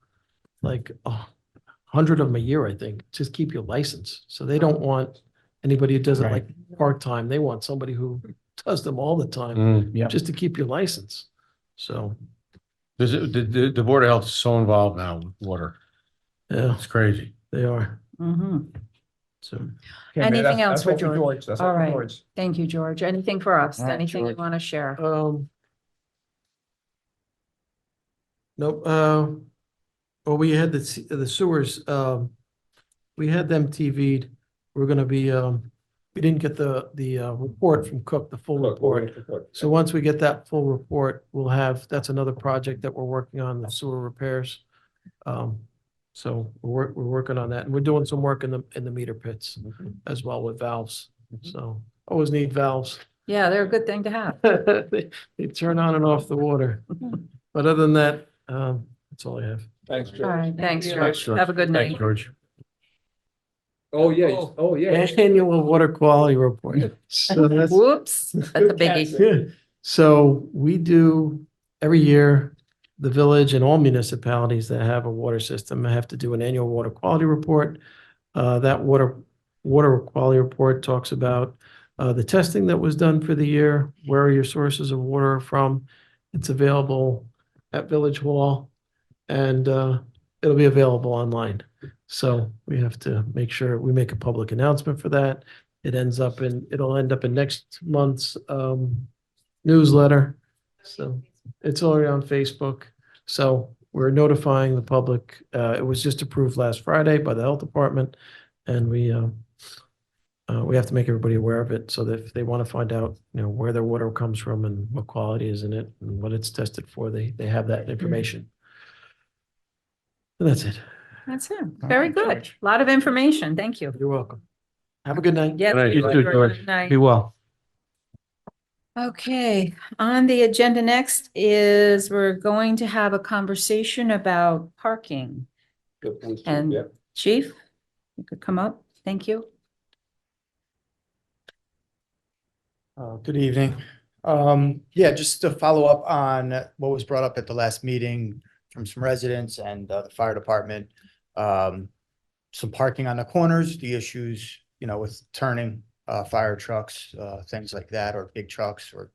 like 100 of them a year, I think, just keep your license. So they don't want anybody who does it like part-time. They want somebody who does them all the time, Mm. Yeah. just to keep your license. So, The Board of Health is so involved now with water. yeah, It's crazy. they are. Mhm. So, Okay, man, Anything that's- else that's for all George? That's All all for right. George. Thank you, George. Anything for us? All right, Anything you George. want to share? nope, well, we had the sewers, we had them TV'd. We're gonna be, we didn't get the report from Cook, the full report. So once we get that full report, that's another project that we're working on, the sewer repairs. So we're working on that, and we're doing some work in the meter pits as well with valves. So always need valves. Yeah, they're a good thing to have. They turn on and off the water. But other than that, that's all I have. Thanks, All right, thanks, Thanks, George. Have a good Thank you, night. George. Oh, yeah, oh, Annual water quality report. So that's, Whoops, that's a biggie. yeah. So we do every year, the village and all municipalities that have a water system have to do an annual water quality report. That water quality report talks about the testing that was done for the year, where are your sources of water from? It's available at Village Hall, and it'll be available online. So we have to make sure we make a public announcement for that. It'll end up in next month's newsletter. So it's already on Facebook. So we're notifying the public. It was just approved last Friday by the health department. And we have to make everybody aware of it so that if they want to find out, where their water comes from and what quality is in it and what it's tested for, they have that information. And that's it. That's it. Very good. A lot of information. Thank you. You're welcome. Have a good night. Yes, Good night, you George. too, George. Good night. Be well. Okay, on the agenda next is we're going to have a conversation about parking. And Chief, you could come up. Thank you. Good evening. Yeah, just to follow up on what was brought up at the last meeting from some residents and the fire department. Some parking on the corners, the issues, with turning fire trucks, things like that, or big trucks or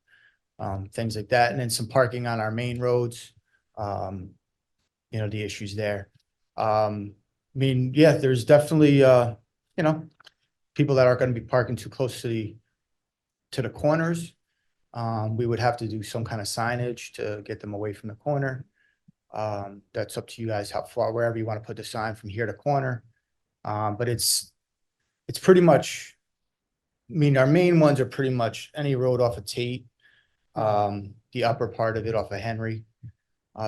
things like that. And then some parking on our main roads, the issues there. Yeah, there's definitely, people that aren't going to be parking too close to the corners. We would have to do some kind of signage to get them away from the corner. That's up to you guys, how far, wherever you want to put the sign from here to corner. But it's pretty much, our main ones are pretty much any road off of Tate, the upper part of it off of Henry,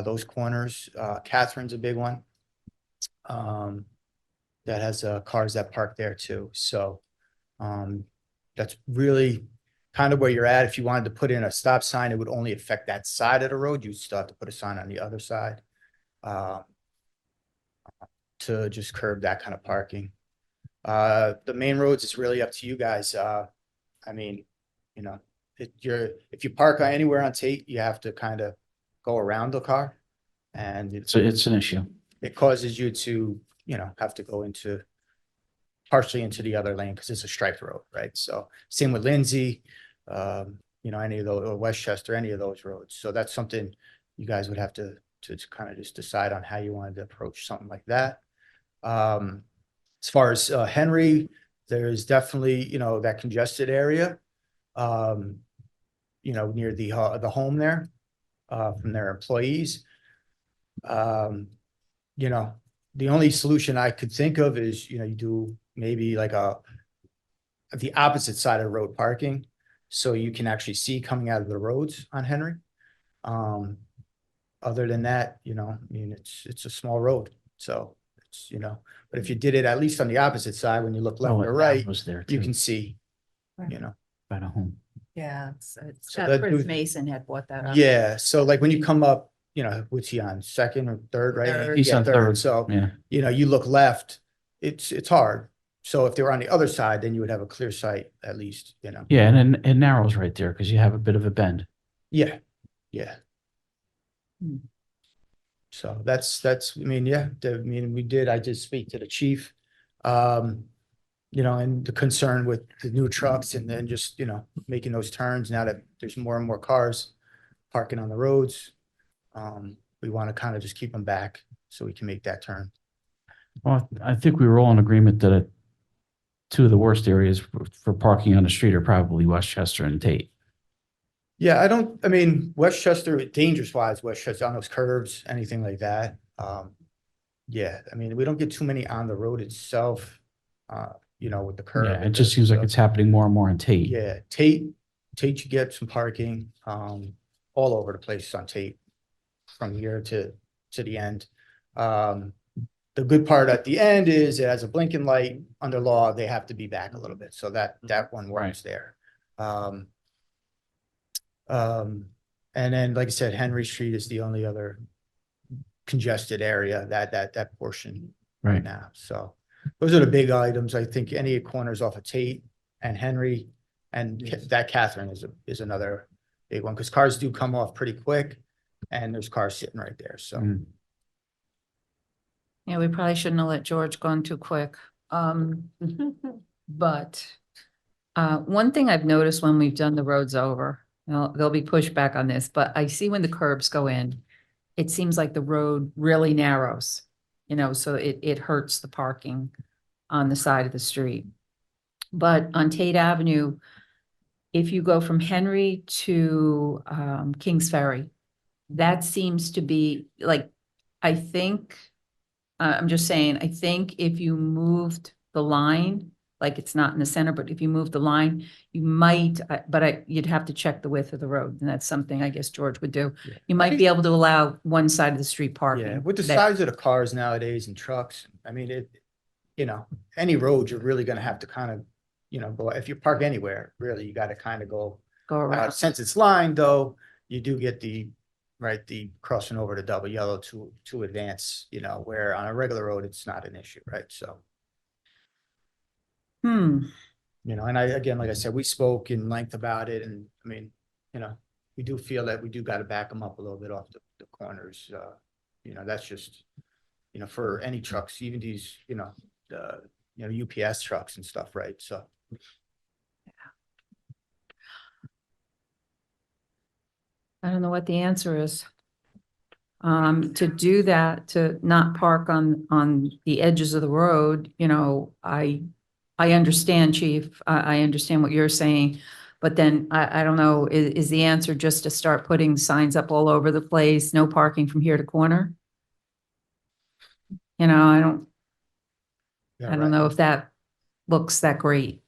those corners. Catherine's a big one. That has cars that park there too. So that's really kind of where you're at. If you wanted to put in a stop sign, it would only affect that side of the road. You'd still have to put a sign on the other side to just curb that kind of parking. The main roads is really up to you guys. If you park anywhere on Tate, you have to kind of go around the car, and So it's an issue. it causes you to, have to go partially into the other lane because it's a striped road, right? So same with Lindsay, any of those, or Westchester, any of those roads. So that's something you guys would have to kind of just decide on how you wanted to approach something like that. As far as Henry, there's definitely, that congested area, near the home there, from their employees. The only solution I could think of is, you do maybe like the opposite side of the road parking, so you can actually see coming out of the roads on Henry. Other than that, it's a small road, so it's, but if you did it at least on the opposite side, when you look left Oh, or that right, was there you too, can see, by the home. Yeah, it's So that Chris was- Mason had brought that up. yeah. So like when you come up, what's he on, second or third, right? Third. He's Yeah, on third. So, Yeah. you look left, it's hard. So if they were on the other side, then you would have a clear sight at least, Yeah, and then it narrows right there because you have a bit of a bend. Yeah, yeah. Hmm. So I did speak to the chief, and the concern with the new trucks and then just, making those turns now that there's more and more cars parking on the roads. We want to kind of just keep them back so we can make that turn. Well, I think we were all in agreement that two of the worst areas for parking on the street are probably Westchester and Tate. Yeah, Westchester, dangerous wise, Westchester on those curves, anything like that. Yeah, we don't get too many on the road itself, with the curve. Yeah, it just seems like it's happening more and more in Tate. Yeah, Tate, you get some parking, all over the place on Tate from here to the end. The good part at the end is it has a blinking light. Under law, they have to be back a little bit. So that one works there. And then, like I said, Henry Street is the only other congested area, that portion right Right. now. So those are the big items. I think any corners off of Tate and Henry and that Catherine is another big one because cars do come off pretty quick and there's cars sitting right there. So Mm. Yeah, we probably shouldn't have let George gone too quick. But one thing I've noticed when we've done the roads over, there'll be pushback on this, but I see when the curbs go in, it seems like the road really narrows, so it hurts the parking on the side of the street. But on Tate Avenue, if you go from Henry to Kings Ferry, that seems to be like, I think, I'm just saying, I think if you moved the line, like it's not in the center, but if you move the line, you might, you'd have to check the width of the road. And that's something I guess George would do. Yeah. You might be able to allow one side of the street parking. yeah, with the that- size of the cars nowadays and trucks, any road, you're really going to have to kind of, go, if you park anywhere, really, you got to kind of go. Go around. Since it's lined though, you do get the crossing over to double yellow to advance, where on a regular road, it's not an issue, right? So. You know, and again, like I said, we spoke in length about it, and I mean, you know, we do feel that we do got to back them up a little bit off the corners. You know, that's just, you know, for any trucks, even these, you know, UPS trucks and stuff, right? So. I don't know what the answer is. To do that, to not park on the edges of the road, you know, I understand, Chief. I understand what you're saying. But then I don't know, is the answer just to start putting signs up all over the place, no parking from here to corner? You know, I don't know if that looks that great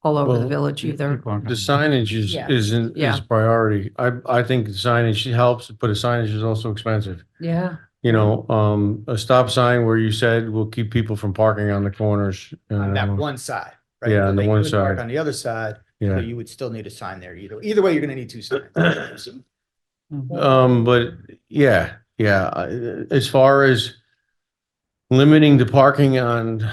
all over the Well, village either. The signage Yeah. is Yeah. priority. I think the signage helps, but the signage is also expensive. Yeah, You know, a stop sign where you said will keep people from parking on the corners. On that one side, right? Yeah, But on the they one could park side. On the other side, so Yeah. you would still need a sign there either way, you're gonna need two signs. But yeah, as far as limiting the parking on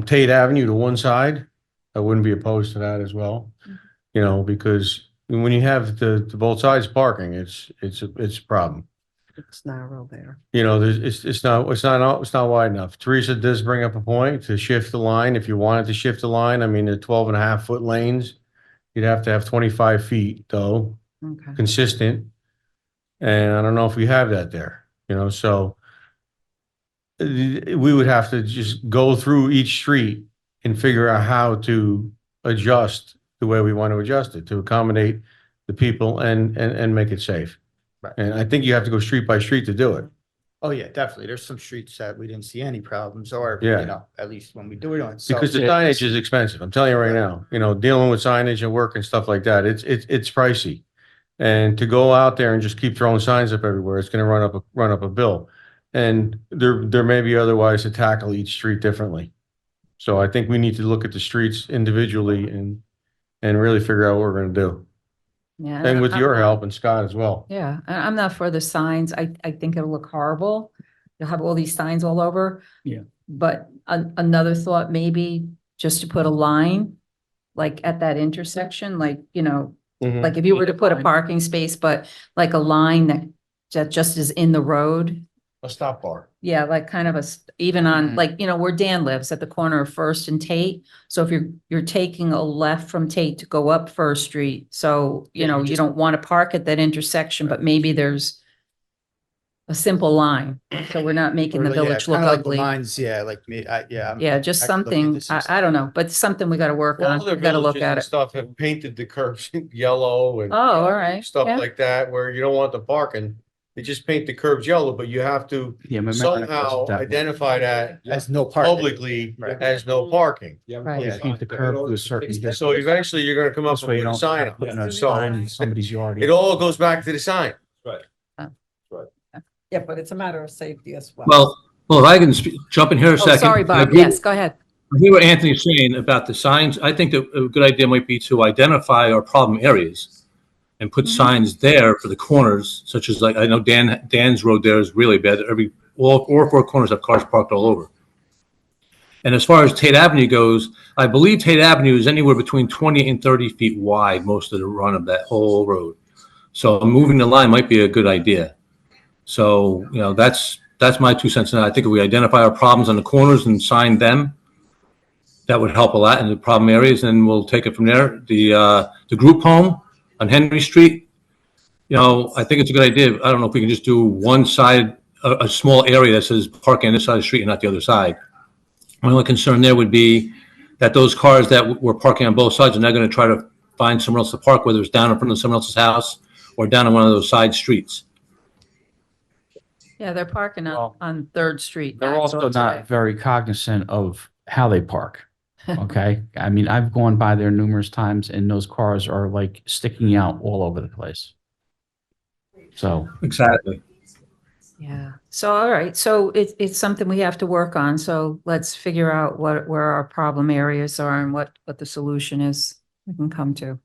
Tate Avenue to one side, I wouldn't be opposed to that as well. You know, because when you have the both sides parking, it's a problem. it's narrow there. You know, it's not wide enough. Teresa does bring up a point to shift the line. If you wanted to shift the line, I mean, the 12.5 foot lanes, you'd have to have 25 feet though, Okay. consistent. And I don't know if we have that there, you know, so we would have to just go through each street and figure out how to adjust the way we want to adjust it to accommodate the people and make it safe. Right. And I think you have to go street by street to do it. Oh, yeah, definitely. There's some streets that we didn't see any problems or, Yeah. you know, at least when we do it on. So Because the signage is expensive. I'm telling you right now, you know, dealing with signage and work and stuff like that, it's pricey. And to go out there and just keep throwing signs up everywhere, it's gonna run up a bill. And there may be other ways to tackle each street differently. So I think we need to look at the streets individually and really figure out what we're gonna do. Yeah. And with I'm your not- help and Scott as well. Yeah, I'm not for the signs. I think it'll look horrible. You'll have all these signs all over. Yeah. But another thought, maybe just to put a line, like at that intersection, like, you know, like if you were to put a parking space, but like a line that just is in the road. A stop bar. Yeah, like kind of even on, like, you know, where Dan lives at the corner of First and Tate. So if you're taking a left from Tate to go up First Street, so, you know, you don't want to park at that intersection, but maybe there's a simple line, so we're not making the Or, yeah, village look kinda like the ugly. lines, yeah, like me, I'm Yeah, just actually looking at something, this I don't know, but something we gotta work on. Well, other We gotta look villages at and it. stuff have painted the curbs yellow and Oh, all right. stuff Yeah. like that, where you don't want the parking. They just paint the curbs yellow, but you have to Yeah, my memory somehow was definitely- identify that As no parking. publicly Right. as no parking. Right. You paint the curb to a certain distance. So eventually you're gonna come up This way with you a don't sign. have, you know, up. sign So in somebody's yard. it all goes back to the sign. Yeah, but it's a matter of safety as well. Well, if I can jump in here a Oh, second. sorry, I Bob. agree- Yes, go ahead. I hear what Anthony's saying about the signs. I think that a good idea might be to identify our problem areas and put signs there for the corners, such as like, I know Dan's road there is really bad. All four corners have cars parked all over. And as far as Tate Avenue goes, I believe Tate Avenue is anywhere between 20 and 30 feet wide, most of the run of that whole road. So moving the line might be a good idea. So, you know, that's my 2 cents. And I think if we identify our problems on the corners and sign them, that would help a lot in the problem areas, and we'll take it from there. The group home on Henry Street, you know, I think it's a good idea. I don't know if we can just do one side, a small area that says parking on this side of the street and not the other side. My only concern there would be that those cars that were parking on both sides, and they're going to try to find somewhere else to park, whether it's down in front of someone else's house or down on one of those side streets. Yeah, they're parking Well, on Third Street. They're so also it's not okay. very cognizant of how they park. Okay, I mean, I've gone by there numerous times and those cars are like sticking out all over the place. So, Exactly. Yeah, so, all right, so it's something we have to work on, so let's figure out where our problem areas are and what the solution is we can come to.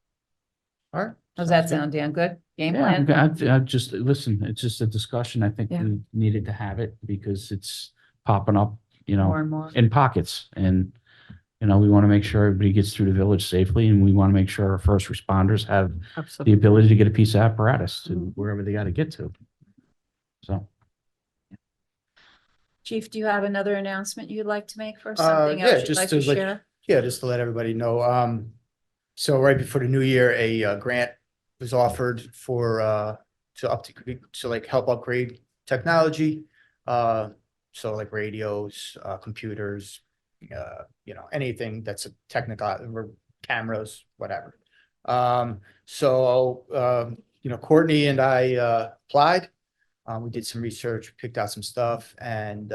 All right. How's that sound, Dan? Good? Game yeah, plan? I just, listen, it's just a discussion. I think Yeah. we needed to have it because it's popping up, you know, More and more. in pockets. And You know, we want to make sure everybody gets through the village safely, and we want to make sure our first responders have the Absolutely. ability to get a piece of apparatus to wherever they got to get to. So, Chief, do you have another announcement you'd like to make for Yeah, something else you'd just like to to let- share? Yeah, just to let everybody know, so right before the new year, a grant was offered for to like help upgrade technology. So like radios, computers, you know, anything that's a technical, cameras, whatever. So you know, Courtney and I applied. We did some research, picked out some stuff, and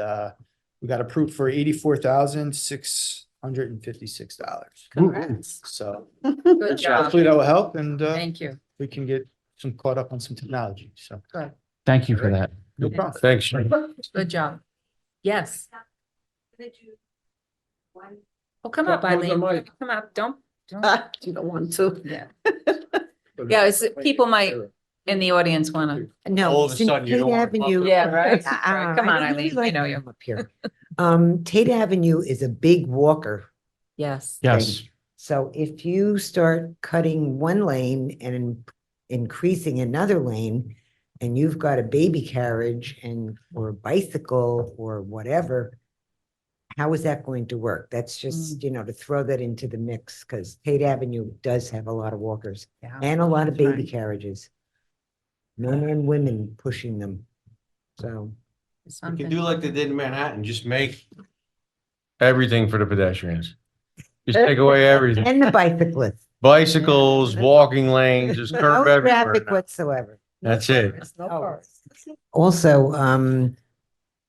we got approved for $84,656. Congrats. So Good job. hopefully that will help, and Thank you. we can get some caught up on some technology. So thank you for that. no problem. Thanks. Good job. Yes. Oh, come up, Close the Eileen. mic. Come up. Don't. You don't want to. Yeah. Yeah, people might in the audience want to. All No, of a since sudden, you Tate don't wanna Avenue. talk Yeah, right. Come on, I would really Eileen. I like know to you. come up here. Tate Avenue is a big walker. Yes. Yes. So if you start cutting one lane and increasing another lane, and you've got a baby carriage or a bicycle or whatever, how is that going to work? That's just, to throw that into the mix, because Tate Avenue does have a lot of walkers Yeah. and a lot of That's baby right. carriages. Men and women pushing them. So, You Something. can do like they did in Manhattan, just make Everything for the pedestrians. Just take away everything. and the bicyclists. Bicycles, walking lanes, just No curb everywhere. traffic now. whatsoever. That's it. There's no Oh. cars. Also,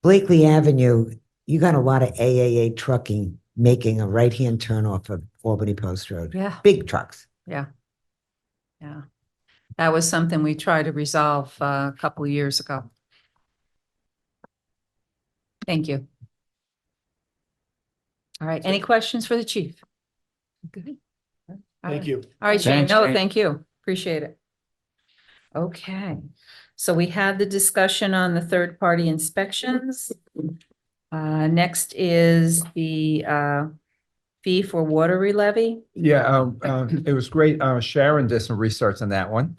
Blakely Avenue, you got a lot of AAA trucking making a right-hand turn off of Albany Post Road. Yeah. Big trucks. Yeah. That was something we tried to resolve a couple of years ago. Thank you. All right, any questions for the chief? Good. All right. Thank you. All right, Shane, Thanks, no, Shane. thank you. Appreciate it. Okay, so we had the discussion on the third-party inspections. Next is the fee for water levy. Yeah, it was great. Sharon did some research on that one.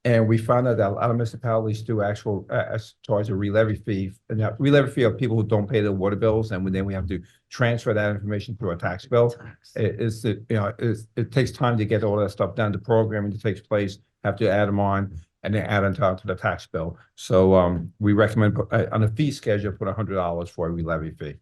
And we found out that a lot of municipalities do actual, charge a re-levy fee. And that re-levy fee of people who don't pay their water bills, and then we have to transfer that information through a tax bill. It takes time to get all that stuff done. The programming that takes place, have to add them on, and then add them to the tax bill. So, we recommend on a fee schedule, put $100 for a re-levy fee.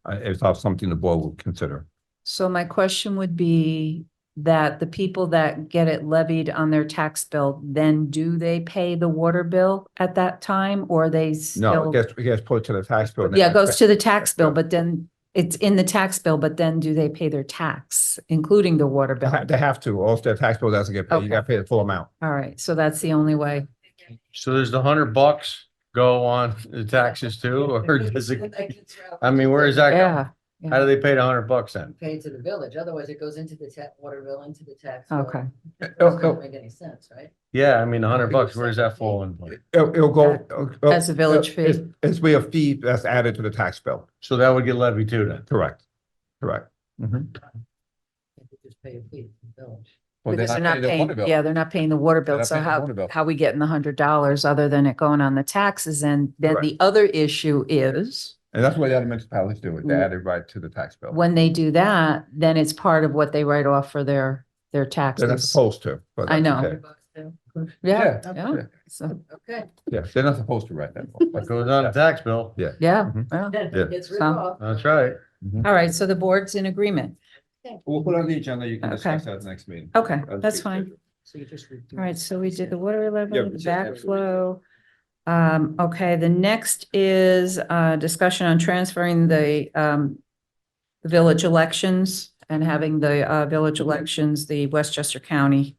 If that's something the board would consider. So my question would be that the people that get it levied on their tax bill, then do they pay the water bill at that time, or they No, still? it gets put to the tax bill. Yeah, it goes to the tax bill, but then it's in the tax bill, but then do they pay their tax, including the water bill? They have to, or if their tax bill doesn't get paid, you Okay. gotta pay the full amount. All right, so that's the only way. So does the $100 go on the taxes too, or does it, I mean, where is that? Yeah, How do they pay the $100 then? Pay to the village, otherwise it goes into the water bill, into the tax. bill. okay. It doesn't make any sense, right? Yeah, I mean, $100, where does that fall in? It'll go. As a village fee. It's be a fee that's added to the tax bill. So that would get levied too then? Correct. Mhm. They could just pay a fee to the village. Well, Because they're paying not their water paying, bill. yeah, they're not paying the water bill. not So paying the water bill. how we getting the $100 other than it going on the taxes? And then the other issue is And that's what the other municipalities do, they add it right to the tax bill. when they do that, then it's part of what they write off for their They're not taxes. supposed to. but I that's know. okay. $100 too. Yeah, Yeah, yeah. yeah. So, Okay. Yeah, they're not supposed to write that. It goes on the tax bill. yeah. Mhm. Well, Then Yeah. it gets rid So- off. That's right. all right, so the board's in agreement. We'll put it on the agenda, you can Okay. discuss that at the next meeting. Okay, that's fine. So you just. redo All right, it. so we did the water levy, Yeah, the we just- backflow. Okay, the next is discussion on transferring the village elections and having the village elections, the Westchester County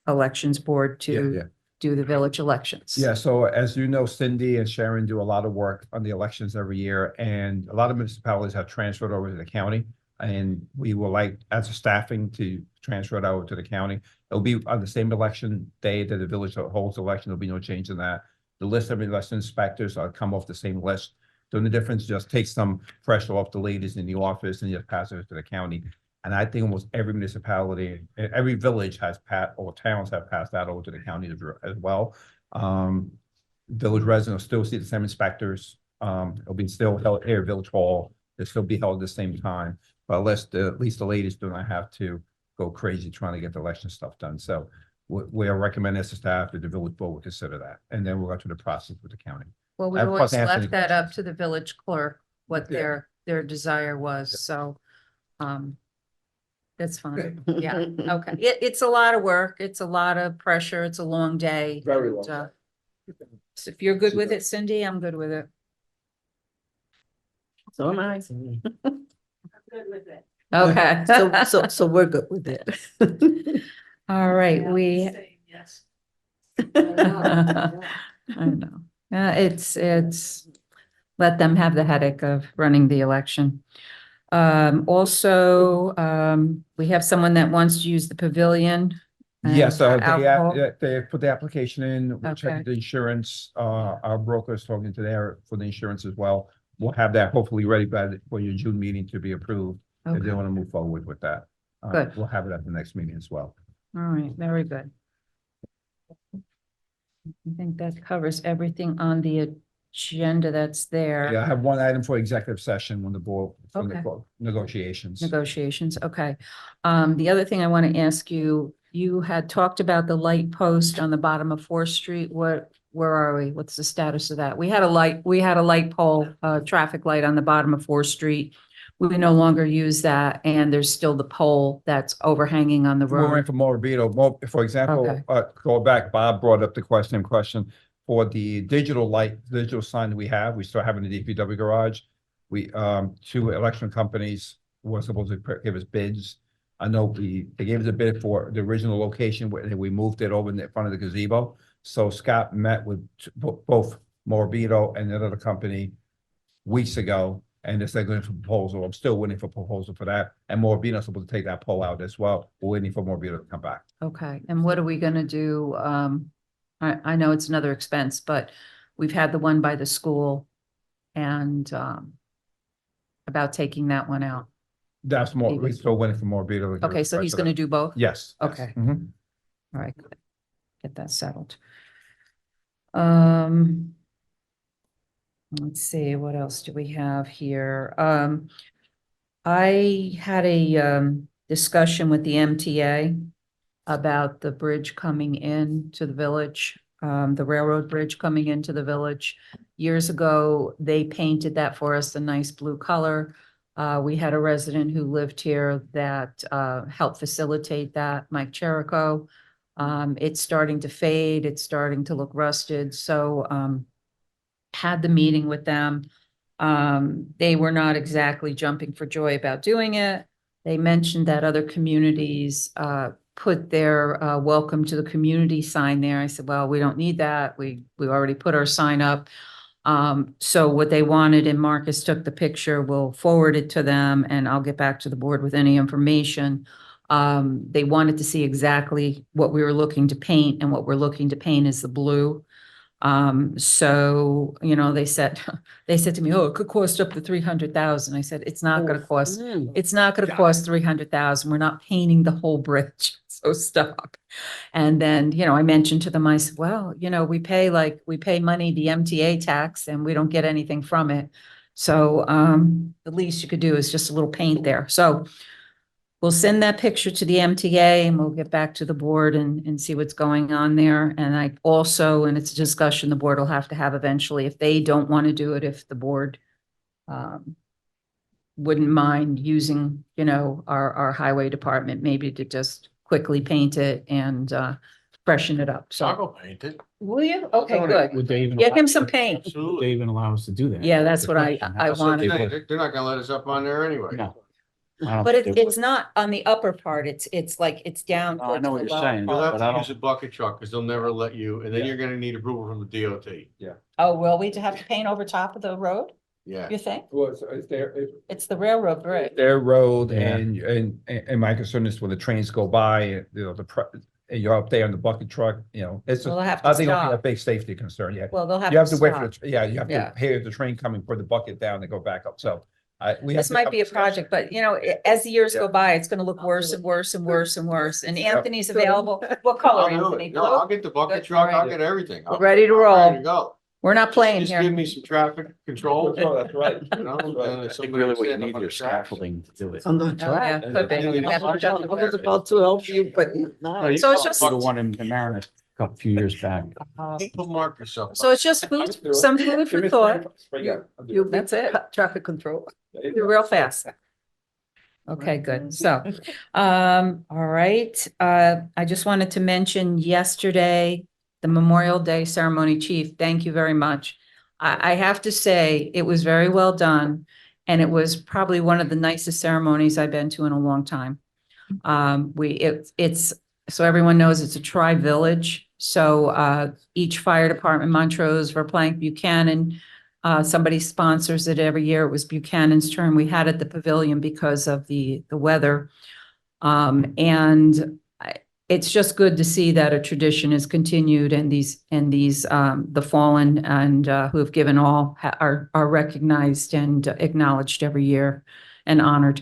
Elections Board Yeah, to yeah. do the village elections. Yeah, so as you know, Cindy and Sharon do a lot of work on the elections every year, and a lot of municipalities have transferred over to the county. And we will like, as a staffing, to transfer it over to the county. It'll be on the same election day that the village holds the election, there'll be no change in that. The list of election inspectors will come off the same list. The only difference, just take some pressure off the ladies in the office and just pass it to the county. And I think almost every municipality, every village has or towns have passed that over to the county as well. Village residents still see the same inspectors. It'll be still held here at Village Hall. They'll still be held at the same time, but at least the ladies do not have to go crazy trying to get the election stuff done. So we are recommending as a staff that the village board will consider that, and then we'll go through the process with the county. Well, we Of always course, Anthony- left that up to the village clerk, what Yeah. their desire was, so, that's fine, yeah, okay. It's a lot of work, it's a lot of pressure, it's a long day. Very and, long. So if you're good with it, Cindy, I'm good with it. So am I. Okay. So we're good with it. All right, we. Yes. I know. It's, let them have the headache of running the election. Also, we have someone that wants to use the pavilion. Yes, and alcohol. they put the application in, we Okay. checked the insurance, our broker is talking to there for the insurance as well. We'll have that hopefully ready for your June meeting to be approved, if they Okay, want to move forward with that. Good. We'll have it at the next meeting as well. all right, very good. I think that covers everything on the agenda that's there. Yeah, I have one item for executive session when the board, from the Okay. negotiations. Negotiations, okay. The other thing I want to ask you, you had talked about the light post on the bottom of 4th Street. Where are we? What's the status of that? We had a light pole, traffic light on the bottom of 4th Street. We no longer use that, and there's still the pole that's overhanging on the We're in road. for Morabito, for example, Okay. go back, Bob brought up the question for the digital sign that we have, we still have in the DPW garage. We, 2 election companies were supposed to give us bids. I know they gave us a bid for the original location where we moved it over in the front of the gazebo. So Scott met with both Morabito and another company weeks ago, and they're going for proposal. I'm still waiting for proposal for that. And Morabito's supposed to take that pole out as well. We're waiting for Morabito to come back. Okay, and what are we gonna do? I know it's another expense, but we've had the one by the school and, about taking that one out. That's more, we're Maybe. still waiting for Morabito. Okay, so he's gonna do both? Yes. yes. Okay. Mhm. All right, good. Get that settled. Let's see, what else do we have here? I had a discussion with the MTA about the bridge coming in to the village, the railroad bridge coming into the village. Years ago, they painted that for us, a nice blue color. We had a resident who lived here that helped facilitate that, Mike Cherico. It's starting to fade, it's starting to look rusted, so had the meeting with them. They were not exactly jumping for joy about doing it. They mentioned that other communities put their welcome to the community sign there. I said, well, we don't need that. We already put our sign up. So what they wanted, and Marcus took the picture, we'll forward it to them, and I'll get back to the board with any information. They wanted to see exactly what we were looking to paint, and what we're looking to paint is the blue. So, you know, they said to me, oh, it could cost up to 300,000. I said, it's not gonna cost, it's not gonna cost 300,000. We're not painting the whole bridge, so stop. And then, you know, I mentioned to them, I said, well, you know, we pay money, the MTA tax, and we don't get anything from it. So, the least you could do is just a little paint there. So we'll send that picture to the MTA, and we'll get back to the board and see what's going on there. And I also, and it's a discussion the board will have to have eventually, if they don't want to do it, if the board wouldn't mind using, you know, our highway department, maybe to just quickly paint it and freshen it up. I'll So, go paint it. will you? Okay, good. Would they even? Get allow- him some paint. Would they Absolutely. even allow us to do that? Yeah, that's what I That's wanted. they would. They're not gonna let us up on there anyway. No. I don't But think they it's would. not on the upper part. It's like, it's down. No, I know what towards you're the lower saying. You'll part. have But I to use a don't- bucket truck, because they'll never let you, and then you're gonna need approval from the DOT. Oh, will we have to paint over top of the road, Yeah. you think? Well, it's It's the railroad bridge. their road, Yeah. and my concern is when the trains go by, you know, and you're up there on the bucket truck, you know, it's Well, just, they'll have I to think it'll be a stop. big safety concern, yeah. Well, they'll have You to have to wait stop. for, you have Yeah. to hear the train coming for the bucket down and go back up, so We have This to might have be a discussion. project, but you know, as the years go Yeah. by, it's gonna look worse and worse and worse and worse. And Yep. Anthony's available. What color, I'll do Anthony? it. No, I'll Blue? get the bucket Good, truck, I'll alright. get everything. We're ready to I'm roll. to go. We're not playing Just give here. me some traffic control. That's right. You know, and if I think somebody really what you stand up need on your the tracks. scaffolding to do it. On the Oh, yeah, track. could be. Yeah. I was about to help you, but no. So it's just, The one in Mariner a few years back. People mark yourself. so it's just food, some food for thought. You That's it. Traffic control. You're real fast. Okay, good. So, all right. I just wanted to mention yesterday, the Memorial Day ceremony, Chief, thank you very much. I have to say, it was very well done. And it was probably one of the nicest ceremonies I've been to in a long time. It's, so everyone knows it's a tri-village. So, each fire department, Montrose, Verplank, Buchanan, somebody sponsors it every year. It was Buchanan's turn. We had it at the pavilion because of the weather. It's just good to see that a tradition is continued and the fallen and who have given all are recognized and acknowledged every year and honored.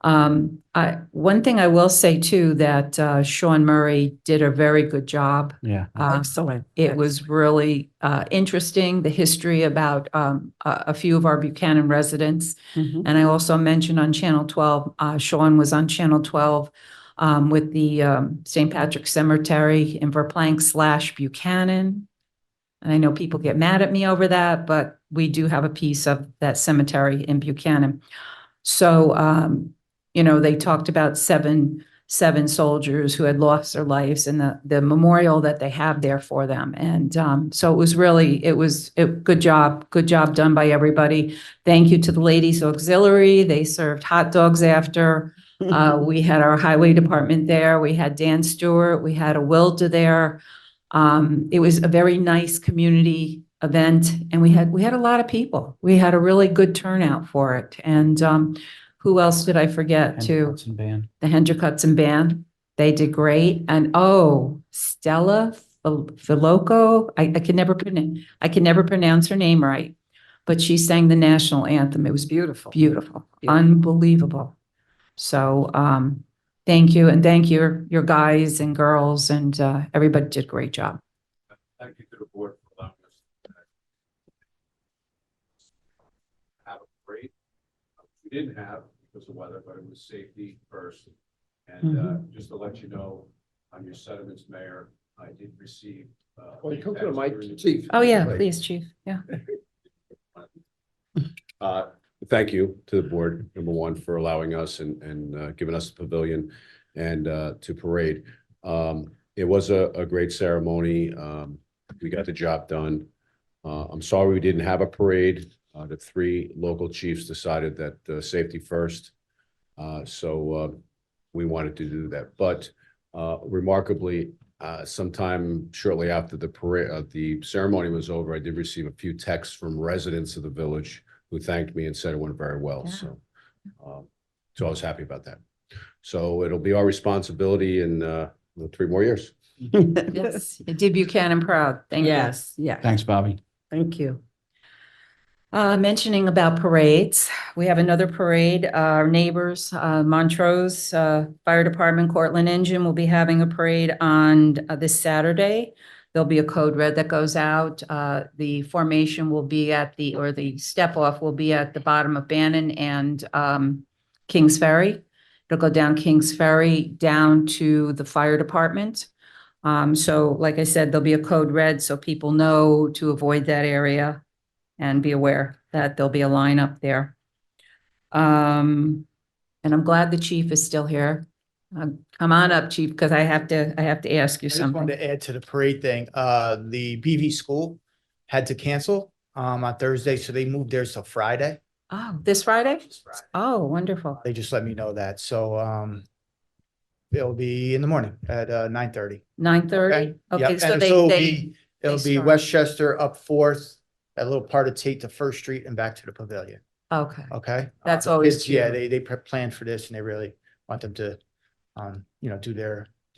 One thing I will say too, that Sean Murray did a very good job. Yeah. Excellent. It was really interesting, the history about a few of our Buchanan residents. Mhm. And I also mentioned on Channel 12, Sean was on Channel 12 with the St. Patrick's Cemetery in Verplank / Buchanan. And I know people get mad at me over that, but we do have a piece of that cemetery in Buchanan. So, you know, they talked about seven soldiers who had lost their lives and the memorial that they have there for them. And so it was really, good job done by everybody. Thank you to the Ladies Auxiliary. They served hot dogs after. We had our highway department there. We had Dan Stewart. We had a Wilda there. It was a very nice community event and we had a lot of people. We had a really good turnout for it. And who else did I forget too? Hudson Band. The Hendrick Hudson Band. They did great. And Stella Filoco, I can never pronounce her name right, but she sang the national anthem. It was Beautiful. beautiful, Yeah. unbelievable. So, thank you. And thank you, your guys and girls and, everybody did a great job. Thank you to the board for allowing us to have a parade. We didn't have because of weather, but it was safety first. And just to let you know, on your sentiments, Mayor, I did receive. Well, you come to the text mic, during the- Chief. Oh, yeah, please, Chief. Yeah. Thank you to the board, number one, for allowing us and giving us the pavilion and to parade. It was a great ceremony. We got the job done. I'm sorry we didn't have a parade. The three local chiefs decided that safety first. So we wanted to do that. But remarkably, sometime shortly after the parade, the ceremony was over, I did receive a few texts from residents of the village who thanked me and said it went very well. Yeah. So I was happy about that. So it'll be our responsibility in 3 more years. Yes, it did Buchanan proud. Thank you. Yes, yeah. Thanks, Bobby. Thank you. Mentioning about parades, we have another parade. Our neighbors, Montrose Fire Department, Cortland Engine will be having a parade on this Saturday. There'll be a code red that goes out. The formation will be the step off will be at the bottom of Bannon and Kings Ferry. It'll go down Kings Ferry down to the fire department. So like I said, there'll be a code red so people know to avoid that area and be aware that there'll be a line up there. And I'm glad the chief is still here. Come on up, chief, because I have to ask you I just something. wanted to add to the parade thing. The BV school had to cancel on Thursday, so they moved theirs to Friday. Oh, this Friday? This Friday. Oh, wonderful. They just let me know that. So it'll be in the morning at 9:30. 9:30? Okay, Yep, so and they, it'll be start. Westchester up 4th, that little part of Tate to First Street and back to the pavilion. okay. Okay? That's The always kids, yeah, cute. they planned for this and they really want them to, do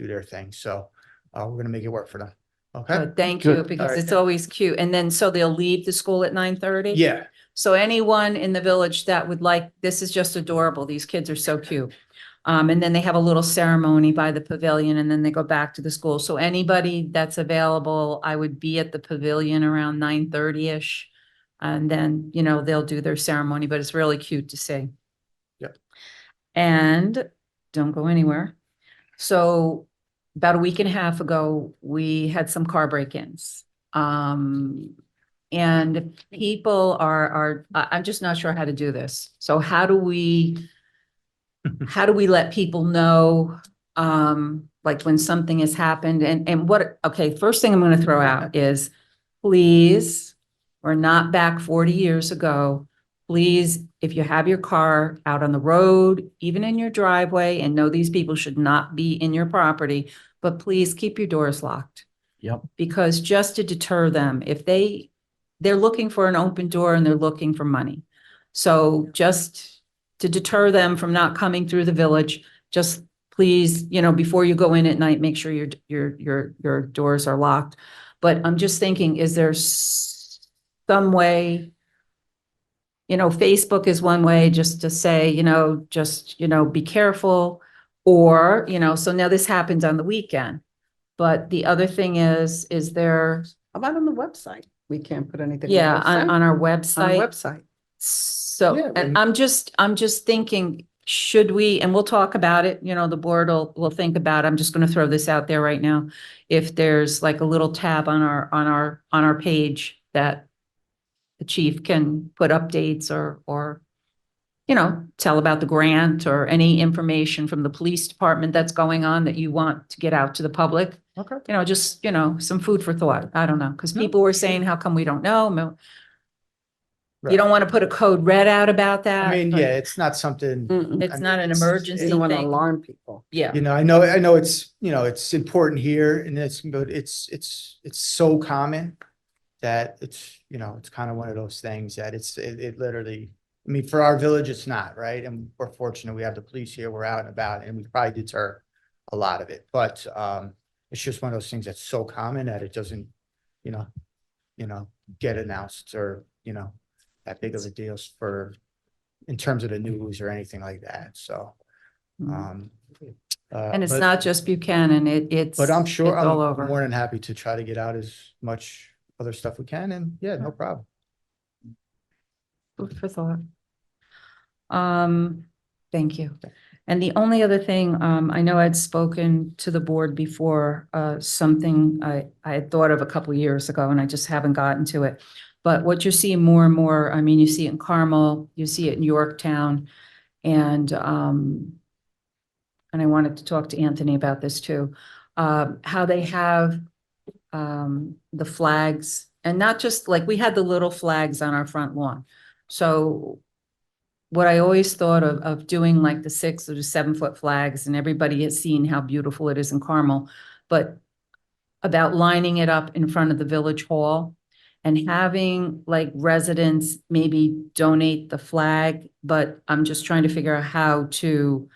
their thing. So we're gonna make it work for them. Okay? Good, thank you, Good. because All right. it's always cute. And then, so they'll leave the school at 9:30? Yeah, So anyone in the village that would like, this is just adorable. These kids are so cute. And then they have a little ceremony by the pavilion and then they go back to the school. So anybody that's available, I would be at the pavilion around 9:30-ish. And then, you know, they'll do their ceremony, but it's really cute to see. Yep. And don't go anywhere. So about a week and a half ago, we had some car break-ins. And people I'm just not sure how to do this. So how do we let people know, like when something has happened and okay, first thing I'm going to throw out is, please, we're not back 40 years ago. Please, if you have your car out on the road, even in your driveway, and know these people should not be in your property, but please keep your doors locked. Yep. Because just to deter them, if they're looking for an open door and they're looking for money. So just to deter them from not coming through the village, just please, you know, before you go in at night, make sure your doors are locked. But I'm just thinking, is there some way, you know, Facebook is one way just to say, you know, just, you know, be careful. Or, you know, so now this happens on the weekend. But the other thing is there, How about on the website? We can't put anything. yeah, on the website? on our On the website. website. So, Yeah, and I'm just thinking, should we, and we'll talk about it, you know, the board will think about it. I'm just going to throw this out there right now. If there's like a little tab on our page that the chief can put updates or, you know, tell about the grant or any information from the police department that's going on that you want to get out to the public. Okay. You know, just, you know, some food for thought. I don't know, because people were saying, how come we don't know? You don't want to put a code red out about that. I mean, but yeah, it's not something, Mm-mm. It's not an it's- emergency You don't want to thing. alarm people. Yeah. you know, I know it's, you know, it's important here and but it's so common that it's, you know, it's kind of one of those things that it literally, I mean, for our village, it's not, right? And we're fortunate we have the police here, we're out and about, and we probably deter a lot of it. But it's just one of those things that's so common that it doesn't, you know, get announced or, you know, that big of a deal for, in terms of the news or anything like that. So, And it's but- not just Buchanan, it's. But I'm sure it's all I'm over. more than happy to try to get out as much other stuff we can, and yeah, no problem. Food for thought. Thank you. And the only other thing, I know I'd spoken to the board before, something I had thought of a couple of years ago and I just haven't gotten to it. But what you're seeing more and more, I mean, you see it in Carmel, you see it in Yorktown, and I wanted to talk to Anthony about this too, how they have the flags, and not just like we had the little flags on our front lawn. So what I always thought of doing like the 6 or the 7 foot flags, and everybody has seen how beautiful it is in Carmel, but about lining it up in front of the village hall and having like residents maybe donate the flag, but I'm just trying to figure out how do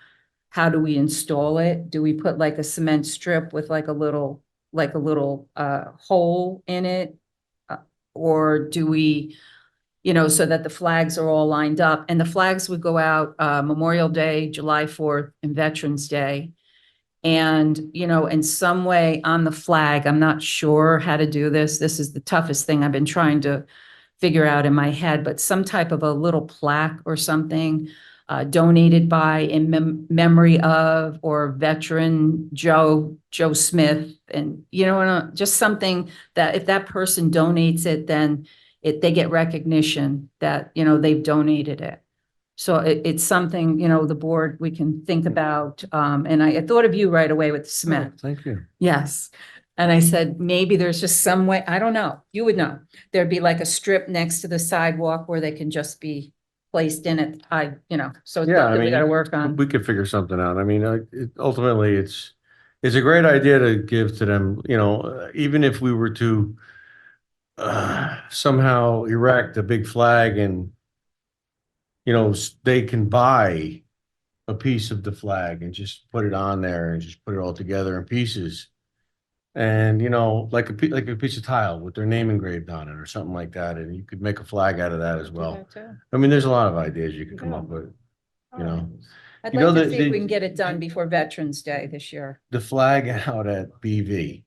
we install it? Do we put like a cement strip with like a little hole in it? Or do we, you know, so that the flags are all lined up, and the flags would go out Memorial Day, July 4th, and Veterans Day. And, you know, in some way on the flag, I'm not sure how to do this. This is the toughest thing I've been trying to figure out in my head, but some type of a little plaque or something donated by, in memory of, or veteran Joe Smith. And, you know, just something that if that person donates it, then they get recognition that, you know, they've donated it. So it's something, you know, the board, we can think about. And I thought of you right away with Smith. Thank you. Yes. And I said, maybe there's just some way, I don't know, you would know. There'd be like a strip next to the sidewalk where they can just be placed in it. You know, so it's Yeah, I something we mean, gotta work on. we could figure something out. I mean, ultimately, it's a great idea to give to them, you know, even if we were to somehow erect a big flag and, you know, they can buy a piece of the flag and just put it on there and just put it all together in pieces. And, like like a piece of tile with their name engraved on it or something like that, and you could make a flag out of that as well. I mean, there's a lot of ideas you can come up with, you know. I'd You know, like to the- see if we the- can get it done before Veterans Day this year. The flag out at BV.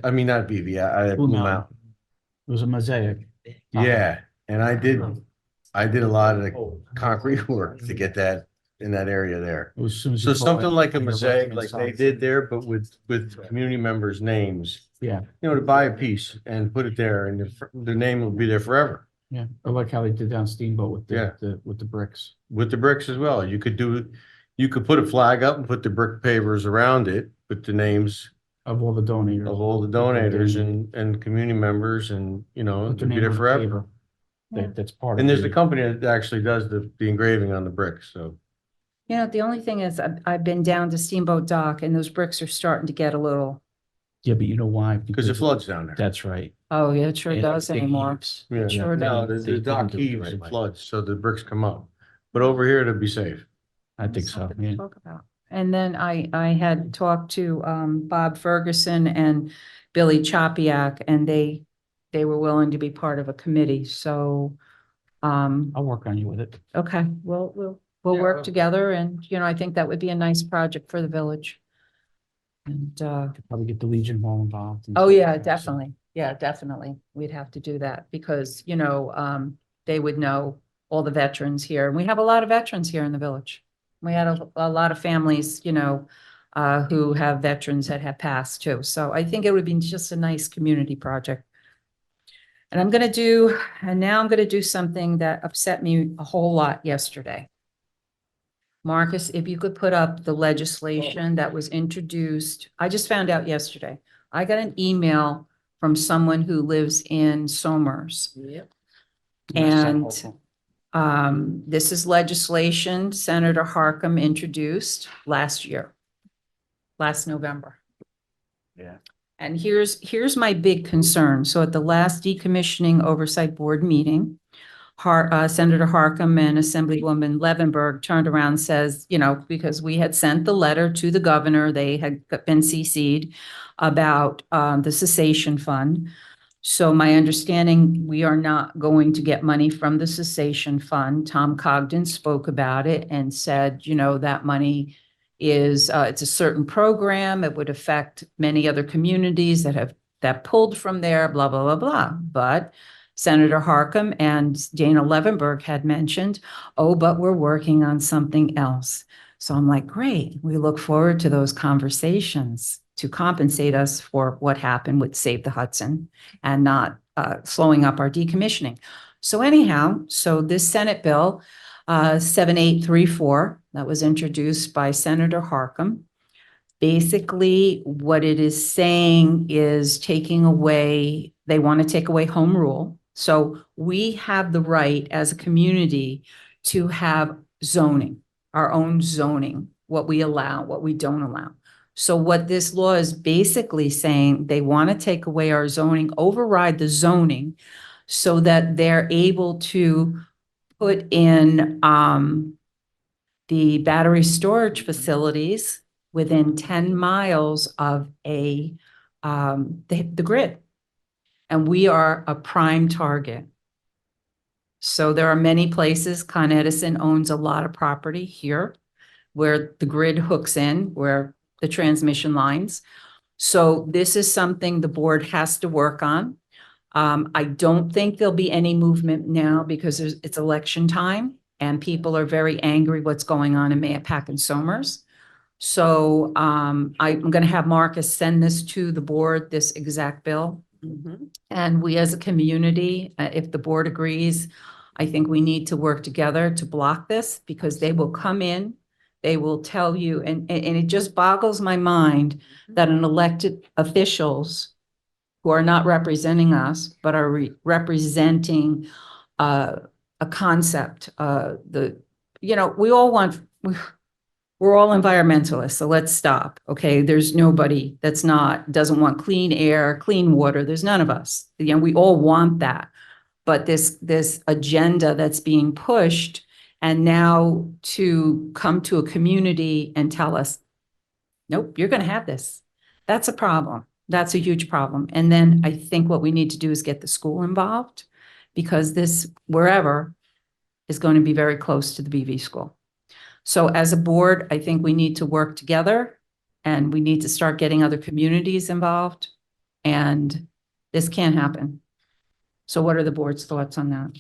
I mean, not BV, at Blue Blue Mountain. Mountain. It was a mosaic. Yeah, and I did a lot of the concrete work to get that in that area there. It was as soon as So you pull something it, like a on your mosaic left-hand like they side. did there, but with community members' names, Yeah, to buy a piece and put it there and the name will be there forever. yeah. I like how they did down Steamboat with Yeah. with the bricks. With the bricks as well. You could put a flag up and put the brick pavers around it with the names Of all the donators. of all the donators and community members and, it'll Put their be name there on the forever. paper. That's part of And there's it. the company that actually does the engraving on the bricks, so. The only thing is I've been down to Steamboat Dock and those bricks are starting to get a little, Yeah, but you know why? Because it floods down there. That's right. oh, yeah, it sure And does it anymore. heaves. Yeah, Sure no, does. the They dock couldn't do it the heaves right and way. floods, so the bricks come up. But over here, it'll be safe. I think so, Something to yeah. talk about. And then I had talked to Bob Ferguson and Billy Chopiak, and they were willing to be part of a committee, so I'll work on you with it. okay, we'll Yeah, work together and, I think that would be a nice project for the village. And Probably get the Legion Hall involved. and oh, stuff yeah, like that, so. definitely. Yeah, definitely. We'd have to do that because, they would know all the veterans here. And we have a lot of veterans here in the village. We had a lot of families, who have veterans that have passed too. So I think it would be just a nice community project. And now I'm gonna do something that upset me a whole lot yesterday. Marcus, if you could put up the legislation that was introduced, I just found out yesterday. I got an email from someone who lives in Somers. Yep. And this is legislation Senator Harkam introduced last November. Yeah. And here's my big concern. So at the last Decommissioning Oversight Board meeting, Senator Harkam and Assemblywoman Levenberg turned around and says, because we had sent the letter to the governor, they had been CC'd about the cessation fund. So my understanding, we are not going to get money from the cessation fund. Tom Cogden spoke about it and said, that money is, it's a certain program. It would affect many other communities that pulled from there, blah, blah, blah, blah. But Senator Harkam and Dana Levenberg had mentioned, but we're working on something else. So I'm like, great. We look forward to those conversations to compensate us for what happened with Save the Hudson and not slowing up our decommissioning. So anyhow, this Senate bill, 7834, that was introduced by Senator Harkam. Basically, what it is saying is they want to take away home rule. So we have the right as a community to have zoning, our own zoning, what we allow, what we don't allow. So what this law is basically saying, they want to take away our zoning, override the zoning so that they're able to put in the battery storage facilities within 10 miles of the grid. And we are a prime target. So there are many places, Con Edison owns a lot of property here where the grid hooks in, where the transmission lines. So this is something the board has to work on. I don't think there'll be any movement now because it's election time and people are very angry what's going on in Mayapack and Somers. So I'm going to have Marcus send this to the board, this exact bill. And we as a community, if the board agrees, I think we need to work together to block this because they will come in, they will tell you, and it just boggles my mind that an elected officials who are not representing us, but are representing a concept, we're all environmentalists, so let's stop, okay? There's nobody doesn't want clean air, clean water. There's none of us. We all want that. But this agenda that's being pushed, and now to come to a community and tell us, nope, you're going to have this. That's a problem. That's a huge problem. And then I think what we need to do is get the school involved because this, wherever, is going to be very close to the BV school. So as a board, I think we need to work together and we need to start getting other communities involved. And this can't happen. So what are the board's thoughts on that?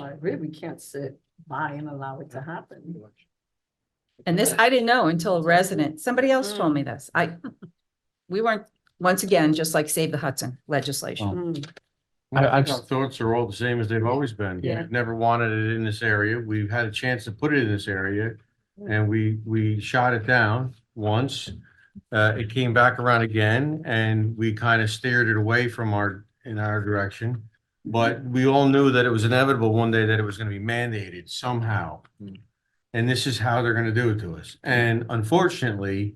I agree, we can't sit by and allow it to happen. And this, I didn't know until a resident, somebody else told me this. We weren't, once again, just like Save the Hudson legislation. Mm. I think our thoughts are all the same as they've always been. Yeah. We've never wanted it in this area. We've had a chance to put it in this area. And we shot it down once. It came back around again and we kind of steered it away from in our direction. But we all knew that it was inevitable one day that it was going to be mandated somehow. And this is how they're going to do it to us. And unfortunately,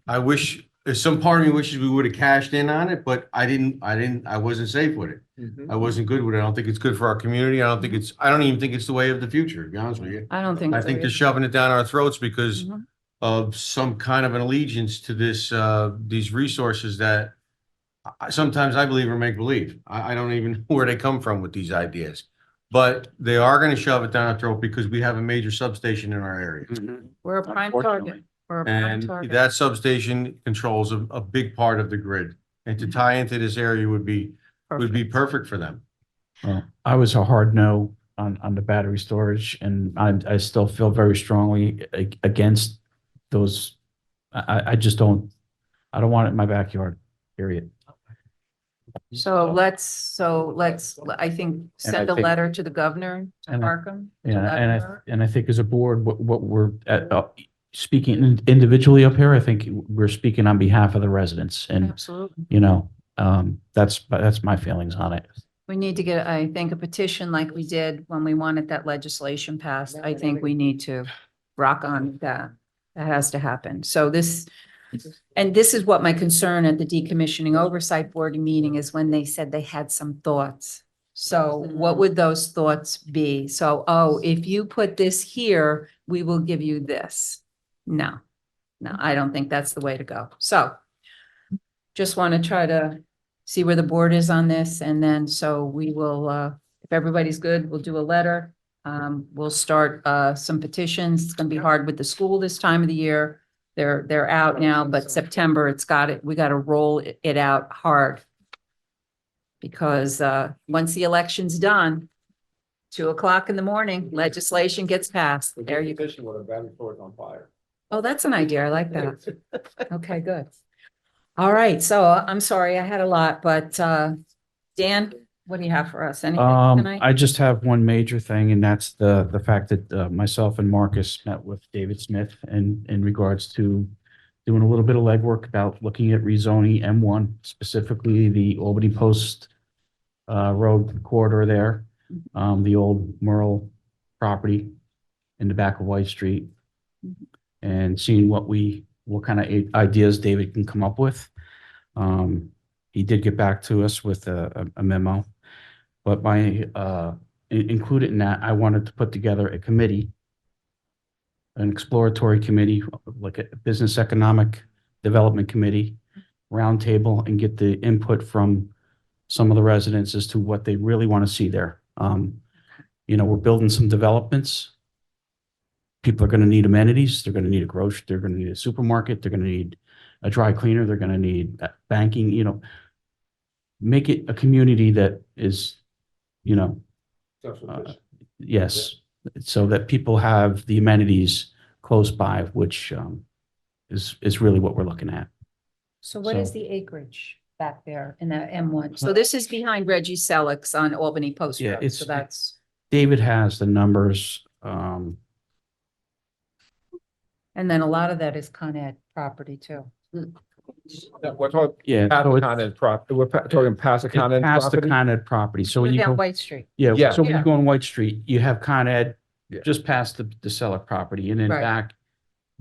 I wish, some part of me wishes we would have cashed in on it, but I wasn't safe with it. I wasn't good with it. I don't think it's good for our community. I don't even think it's the way of the future, to be honest with you. I don't think. I so think they're either. shoving it down our throats because Mhm. of some kind of an allegiance to these resources that sometimes I believe are make-believe. I don't even know where they come from with these ideas. But they are going to shove it down our throat because we have a major substation in our area. We're a prime Unfortunately. target. We're a prime And target. that substation controls a big part of the grid. And to tie into this area would be perfect for them. Well, I was a hard no on the battery storage, and I still feel very strongly against those. I just don't, I don't want it in my backyard, period. So let's, I think, send a think- letter to the governor, to And I- Markham. to Yeah, let and her- and I think as a board, what we're speaking individually up here, I think we're speaking on behalf of the residents, and Absolutely. you know, that's my feelings on it. We need to get, I think, a petition like we did when we wanted that legislation passed. I think we need to rock on that. That has to happen. So this, and this is what my concern at the decommissioning oversight board meeting is when they said they had some thoughts. So what would those thoughts be? So, oh, if you put this here, we will give you this. No, I don't think that's the way to go. So just want to try to see where the board is on this, and then so we will, if everybody's good, we'll do a letter. We'll start some petitions. It's gonna be hard with the school this time of the year. They're out now, but September, we gotta roll it out hard. Because once the election's done, 2:00 in the morning, legislation gets passed. There you go. on fire. Oh, that's an idea. I like that. Okay, good. All right, so I'm sorry, I had a lot, but Dan, what do you have for us? Anything tonight? I just have one major thing, and that's the fact that myself and Marcus met with David Smith in regards to doing a little bit of legwork about looking at rezoning M1, specifically the Albany Post Road corridor there, the old Merle property in the back of White Street, and seeing what kind of ideas David can come up with. He did get back to us with a memo, but included in that, I wanted to put together a committee, an exploratory committee, like a business economic development committee, roundtable, and get the input from some of the residents as to what they really want to see there. We're building some developments. People are going to need amenities. They're going to need a grocery. They're going to need a supermarket. They're going to need a dry cleaner. They're going to need banking, make it a community that is, yes, so that people have the amenities close by, which is really what we're looking at. So what is so- the acreage back there in that M1? So this is behind Reggie Selleck's on Albany Post Yeah, Road, so that's, David has the numbers. and then a lot of that is Con Ed property too. We're talking Yeah, past so the it's Con Ed we're talking past the it's Con Ed past the property? Con Ed property. So when Live you down go, White Street. yeah, Yeah. so when Yeah. you go on White Street, you have Con Ed Yeah. just past the Selleck property, and then Right. back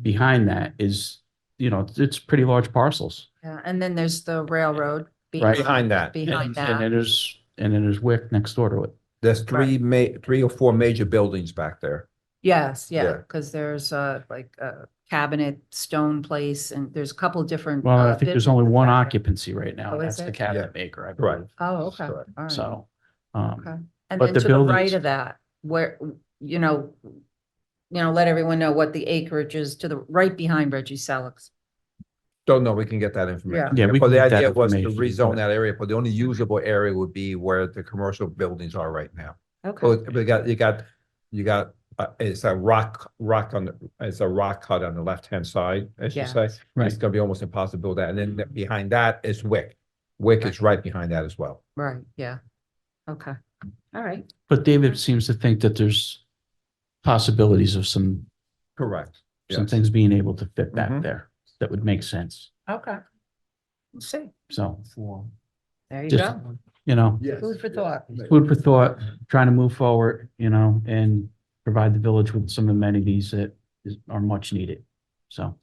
behind that is, it's pretty large parcels. Yeah, and then there's the railroad. Right. Behind that. Behind And then that. there's WIC next door to it. There's three or four major buildings back there. Yes, yeah, Yeah. because there's like cabinet stone place, and there's a couple of different. Well, I think there's only businesses one out there. occupancy right now. Oh, is That's the it? cabinet maker, I Correct. believe. Oh, okay. All Correct. right. So, Okay. And but then the to the right buildings- of that, where, let everyone know what the acreage is to the right behind Reggie Selleck's. Don't know, we can get that information. Yeah, we But can the get that idea was to information, rezone but- that area, but the only usable area would be where the commercial buildings are right now. Okay. So you got, it's a rock it's a rock cut on the left-hand side, as you Yeah. say. Right. It's gonna be almost impossible that, and then behind that is Wick. Wick is right behind that as well. Right, yeah. Okay. All right. But David seems to think that there's possibilities of some Correct. some Yes. things being able to fit back Mhm. there that would make sense. Okay. We'll see. So, There you just, go. you know, Food for thought. food for thought, trying to move forward, and provide the village with some amenities that are much needed. So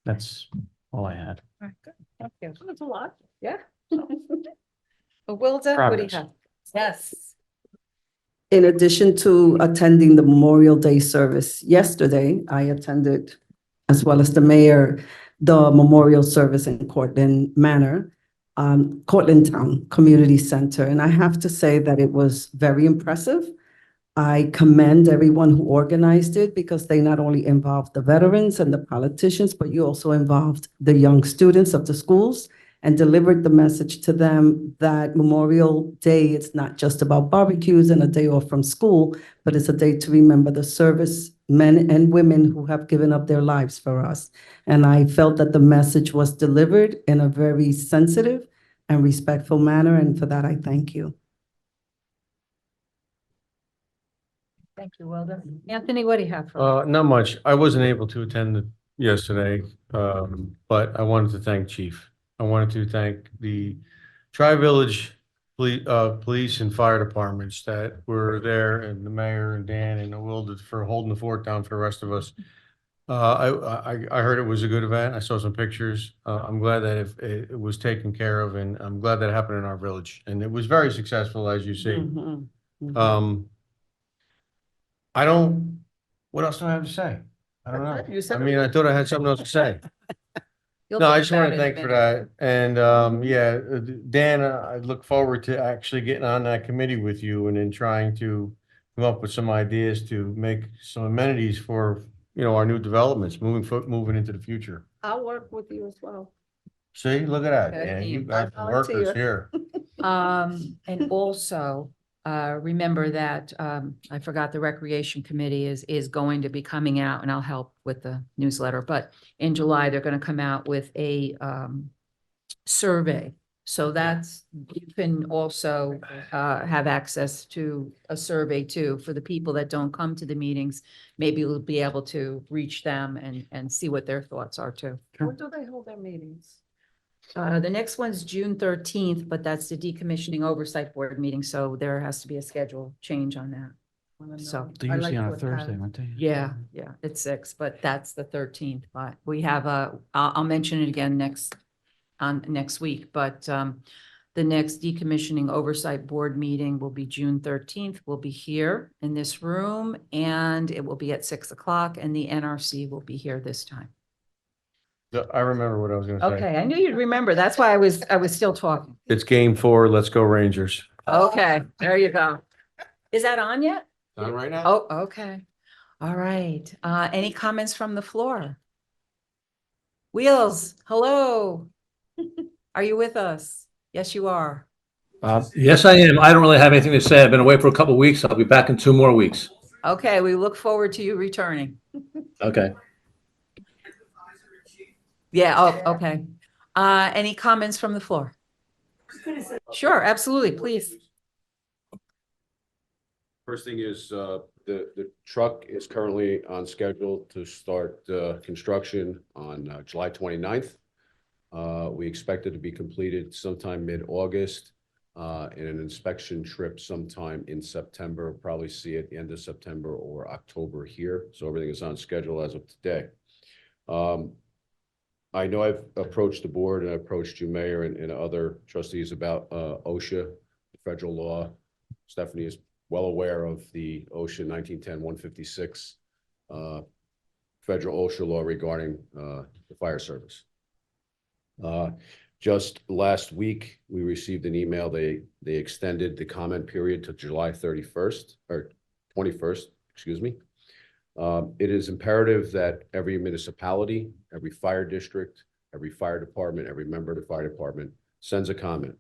that's all I had. All right, good. Thank you. That's a lot. Yeah. Well, Wilda, what do you Progress. have? Yes. In addition to attending the Memorial Day service yesterday, I attended, as well as the mayor, the memorial service in Cortland Manor, Cortland Town Community Center. And I have to say that it was very impressive. I commend everyone who organized it because they not only involved the veterans and the politicians, but you also involved the young students of the schools and delivered the message to them that Memorial Day, it's not just about barbecues and a day off from school, but it's a day to remember the service men and women who have given up their lives for us. And I felt that the message was delivered in a very sensitive and respectful manner, and for that, I thank you. Thank you, Wilda. Anthony, what do you have for? us? Not much. I wasn't able to attend it yesterday, but I wanted to thank Chief. I wanted to thank the Tri-Village police and fire departments that were there, and the mayor and Dan and Wilda for holding the fort down for the rest of us. I heard it was a good event. I saw some pictures. I'm glad that it was taken care of, and I'm glad that happened in our village. And it was very successful, as you see. Mhm. What else do I have to say? I don't know. You said I mean, I thought I had something else to say. You'll No, I think just want about to it in a thank for minute. that. And yeah, Dan, I look forward to actually getting on that committee with you and then trying to come up with some ideas to make some amenities for, our new developments moving into the future. I'll work with you as well. See, look at that. Good Yeah, you team. guys I are workers volunteer. here. And also, remember that, I forgot the Recreation Committee is going to be coming out, and I'll help with the newsletter, but in July, they're going to come out with a, survey. So you can also, have access to a survey too, for the people that don't come to the meetings. Maybe we'll be able to reach them and see what their thoughts are too. When do they hold their meetings? The next one's June 13th, but that's the Decommissioning Oversight Board meeting, so there has to be a schedule change on that. Wanna So, know? They're I usually like on a what Thursday, time. aren't they? yeah, it's 6, but that's the 13th, but we have I'll mention it again next week, but the next Decommissioning Oversight Board meeting will be June 13th. We'll be here in this room, and it will be at 6 o'clock, and the NRC will be here this time. I remember what I was gonna say. Okay, I knew you'd remember. That's why I was still talking. It's game 4. Let's go Rangers. Okay, there you go. Is that on yet? On right now? Oh, okay. All right. Any comments from the floor? Wheels, hello. Are you with us? Yes, you are. Yes, I am. I don't really have anything to say. I've been away for a couple of weeks. I'll be back in 2 more weeks. Okay, we look forward to you returning. Okay. Yeah, oh, okay. Any comments from the floor? Sure, absolutely, please. First thing is, the truck is currently on schedule to start, construction on, July 29th. We expect it to be completed sometime mid-August, and an inspection trip sometime in September. Probably see it end of September or October here. So everything is on schedule as of today. I know I've approached the board and I approached you, Mayor, and other trustees about OSHA, the federal law. Stephanie is well aware of the OSHA 1910-156 federal OSHA law regarding the fire service. Just last week, we received an email. They extended the comment period to July 31st or 21st, excuse me. It is imperative that every municipality, every fire district, every fire department, every member of the fire department sends a comment.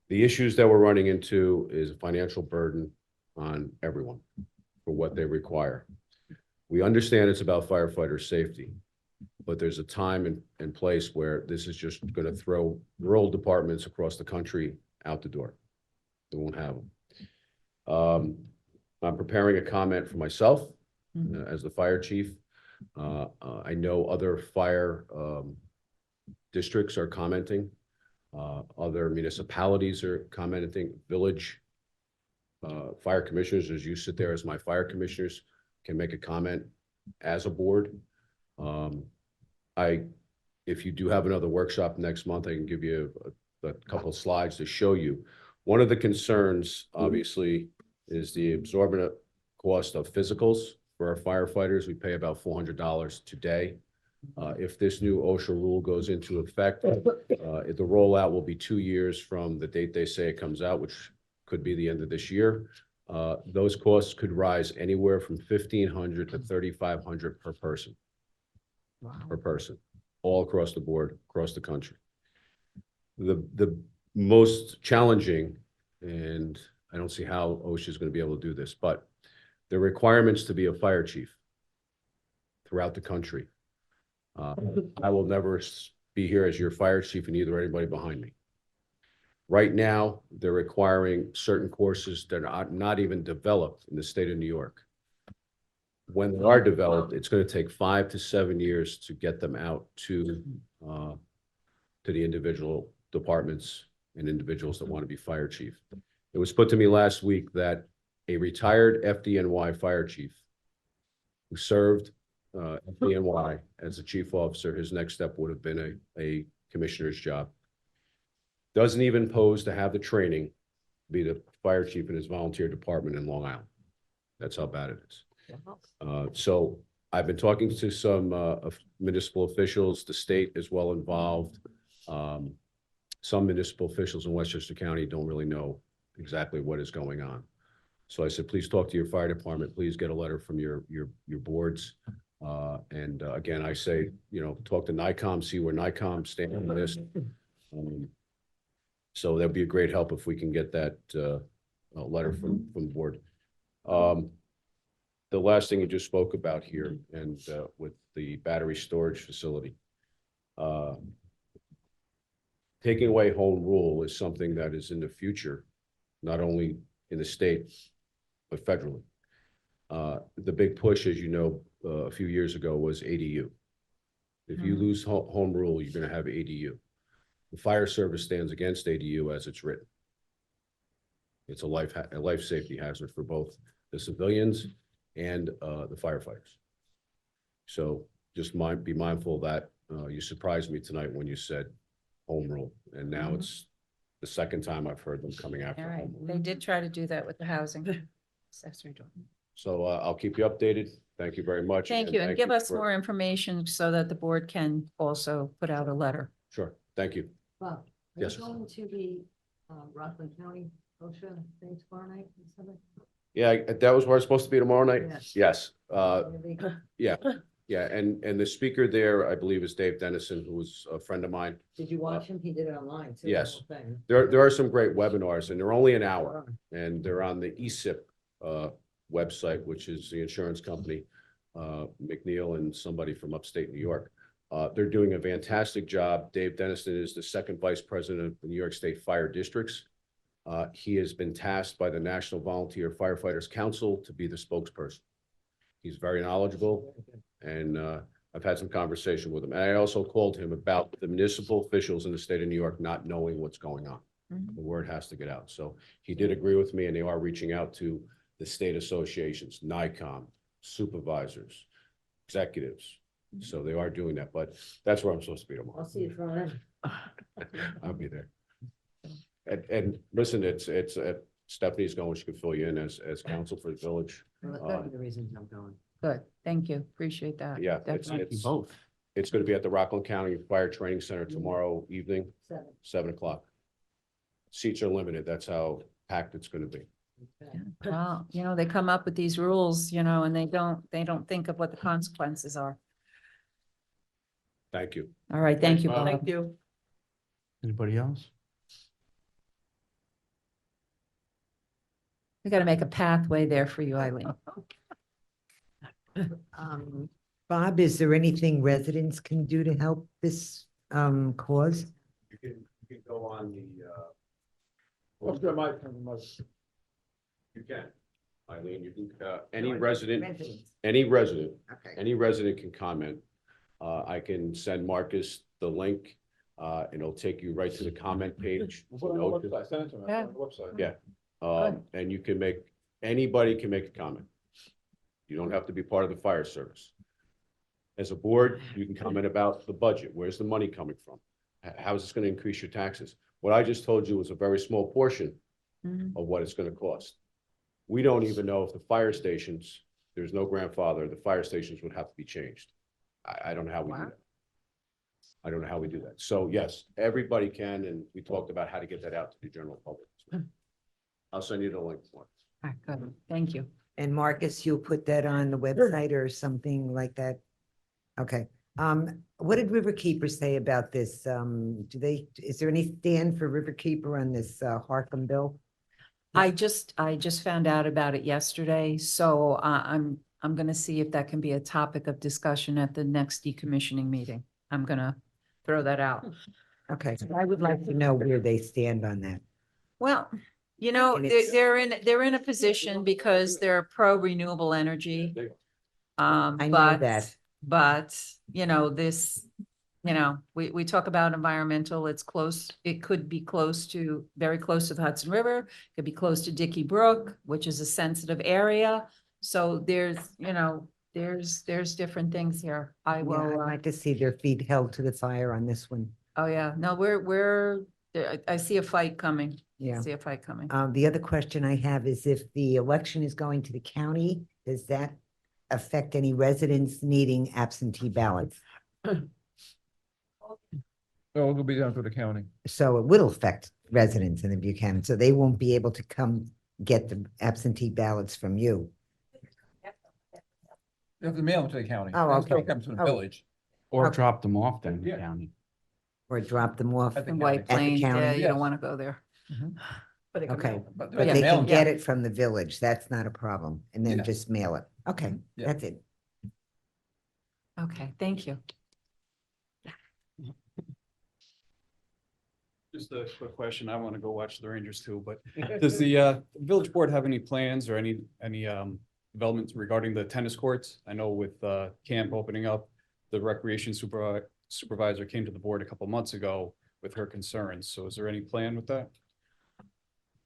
The issues that we're running into is a financial burden on everyone for what they require. We understand it's about firefighter safety, but there's a time and place where this is just going to throw rural departments across the country out the door. They won't have them. I'm preparing a comment for myself as the fire chief. I know other fire districts are commenting. Other municipalities are commenting. Village fire commissioners, as you sit there as my fire commissioners, can make a comment as a board. If you do have another workshop next month, I can give you a couple of slides to show you. One of the concerns, obviously, is the exorbitant cost of physicals for our firefighters. We pay about $400 today. If this new OSHA rule goes into effect, the rollout will be 2 years from the date they say it comes out, which could be the end of this year. Those costs could rise anywhere from $1,500 to $3,500 per person. Per person, all across the board, across the country. The most challenging, and I don't see how OSHA is going to be able to do this, but the requirements to be a fire chief throughout the country. I will never be here as your fire chief, and neither anybody behind me. Right now, they're requiring certain courses that are not even developed in the state of New York. When they are developed, it's going to take 5 to 7 years to get them out to the individual departments and individuals that want to be fire chief. It was put to me last week that a retired FDNY fire chief who served FDNY as a chief officer, his next step would have been a commissioner's job. Doesn't even pose to have the training to be the fire chief in his volunteer department in Long Island. That's how bad it is. So I've been talking to some municipal officials. The state is well involved. Some municipal officials in Westchester County don't really know exactly what is going on. So I said, please talk to your fire department. Please get a letter from your boards. Again, I say, talk to NICOM, see where NICOM stands on this. So that'd be a great help if we can get that letter from the board. The last thing you just spoke about here and with the battery storage facility. Taking away home rule is something that is in the future, not only in the state, but federally. The big push, as you know, a few years ago was ADU. If you lose home rule, you're going to have ADU. The fire service stands against ADU as it's written. It's a life safety hazard for both the civilians and the firefighters. So just be mindful of that. You surprised me tonight when you said home rule, and now it's the second time I've heard them coming after. All right, home rule. they did try to do that with the housing. accessory dwelling. So I'll keep you updated. Thank you very much. Thank you, and give us for- more information so that the board can also put out a letter. Sure, thank you. Bob, are Yes. you going to the Rockland County OSHA thing tomorrow night? or something? Yeah, that was where it's supposed to be tomorrow night? Yes. Yes, Maybe- yeah, and the speaker there, I believe, is Dave Dennison, who was a friend of mine. Did you watch him? He did it online too. the Yes. whole thing. There are some great webinars, and they're only an hour, and they're on the ESIP website, which is the insurance company, McNeil and somebody from upstate New York. They're doing a fantastic job. Dave Dennison is the second vice president of the New York State Fire Districts. He has been tasked by the National Volunteer Firefighters Council to be the spokesperson. He's very knowledgeable, and I've had some conversation with him. And I also called him about the municipal officials in the state of New York not knowing what's going on. Mhm. The word has to get out. So he did agree with me, and they are reaching out to the state associations, NICOM, supervisors, executives. So they are doing that, but that's where I'm supposed to be I'll tomorrow. see you tomorrow night. I'll be there. And listen, it's Stephanie's going, she can fill you in as counsel for the village. Well, that'd be the reason I'm going. Good. Thank you. Appreciate that. Yeah, Definitely. Thank you both. it's going to be at the Rockland County Fire Training Center tomorrow evening, 7 o'clock. Seats are limited. That's how packed it's going to be. Well, you know, they come up with these rules, you know, and they don't think of what the consequences are. Thank you. All right, thank Thanks, you, Bob. Bob. Thank you. Anybody else? We got to make a pathway there for you, Eileen. Bob, is there anything residents can do to help this cause? You can go on the, you can, Eileen, you can, any resident, Okay. any resident can comment. I can send Marcus the link, and it'll take you right to the comment page. Yeah. Yeah, and you can make, anybody can make a comment. You don't have to be part of the fire service. As a board, you can comment about the budget. Where's the money coming from? How is this going to increase your taxes? What I just told you was a very small portion Mhm. of what it's going to cost. We don't even know if the fire stations, there's no grandfather, the fire stations would have to be changed. I don't know how we do Wow. that. I don't know how we do that. So yes, everybody can, and we talked about how to get that out to the general public. I'll send you the link for it. All right, good. Thank you. And Marcus, you'll put that on the website or something like that? Okay. What did Riverkeeper say about this? Is there any stand for Riverkeeper on this Harcum bill? I just found out about it yesterday, so I'm gonna see if that can be a topic of discussion at the next decommissioning meeting. I'm gonna throw that out. Okay, so I would like to know where they stand on that. Well, you know, And it's- they're in a position because they're pro renewable energy. I know But, that. you know, this, you know, we talk about environmental, it's close, it could be close to, very close to the Hudson River, could be close to Dickey Brook, which is a sensitive area. So there's, you know, there's different things here. I Yeah, I'd will, like to see their feet held to the fire on this one. oh yeah, no, I see a fight coming. Yeah. See a fight coming. The other question I have is if the election is going to the county, does that affect any residents needing absentee ballots? So it'll be done through the county. So it will affect residents in the Buchanan, so they won't be able to come get the absentee ballots from you. You have to mail them to the county. Oh, They still okay. come to the Oh. village. Or Okay. drop them off then in the Yeah. county. Or drop them off. At the In county. White At the Plains, county, yeah, you yes. don't want to go there. But it can Okay. mail. But But they they mail can them. get it from the village. That's not a problem. And then Yeah. just mail it. Okay, Yeah. that's it. Okay, thank you. Just a quick question. I want to go watch the Rangers too, but does the village board have any plans or any developments regarding the tennis courts? I know with camp opening up, the recreation supervisor came to the board a couple months ago with her concerns. So is there any plan with that?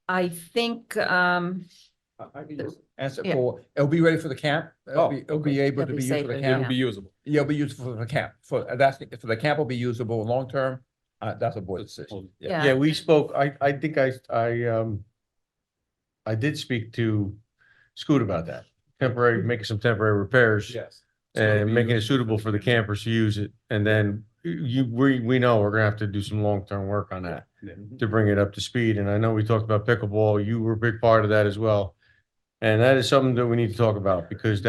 I think, I can just answer Yeah. for, it'll be ready for the camp. Oh, It'll be able to It'll be be used for safe the for the camp. It'll be usable. Yeah, it'll be used for the camp. For the camp will be usable long term. That's a board decision. yeah. Yeah, we spoke, I think I did speak to Scoot about that. Temporary, making some temporary repairs Yes. and making it suitable for the campers to use it. And then we know we're gonna have to do some long-term work on that to bring it up to speed. And I know we talked about pickleball. You were a big part of that as well. And that is something that we need to talk about because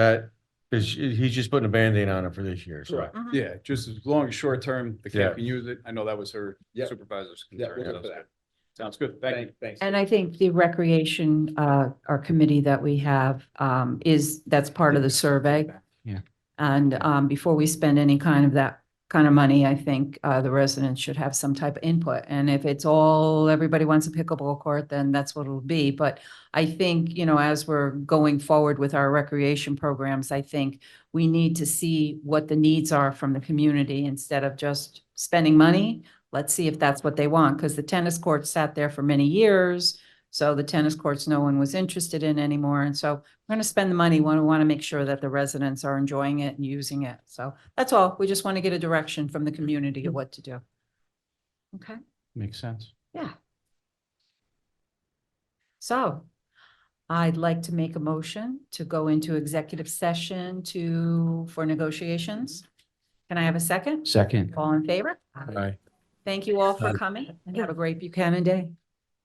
he's just putting a Band-Aid on it for this year. So. Correct. Mhm. Yeah, just as long as short term, the Yeah. camp can use it. I know that was her Yeah. supervisor's Yeah, concern. we're so good for that's that. good. Sounds good. Thank you. Thanks. And I think the recreation, our committee that we have, that's part of the survey. Yeah. And, before we spend any kind of that kind of money, I think, the residents should have some type of input. And if it's all, everybody wants a pickleball court, then that's what it'll be. But I think, you know, as we're going forward with our recreation programs, I think we need to see what the needs are from the community instead of just spending money. Let's see if that's what they want, because the tennis courts sat there for many years. So the tennis courts, no one was interested in anymore. And so we're going to spend the money. We want to make sure that the residents are enjoying it and using it. So that's all. We just want to get a direction from the community of what to do. Okay, Makes sense. yeah. So, I'd like to make a motion to go into executive session for negotiations. Can I have a second? Second. All in favor? Aye. Thank you all for coming and have a great Buchanan day.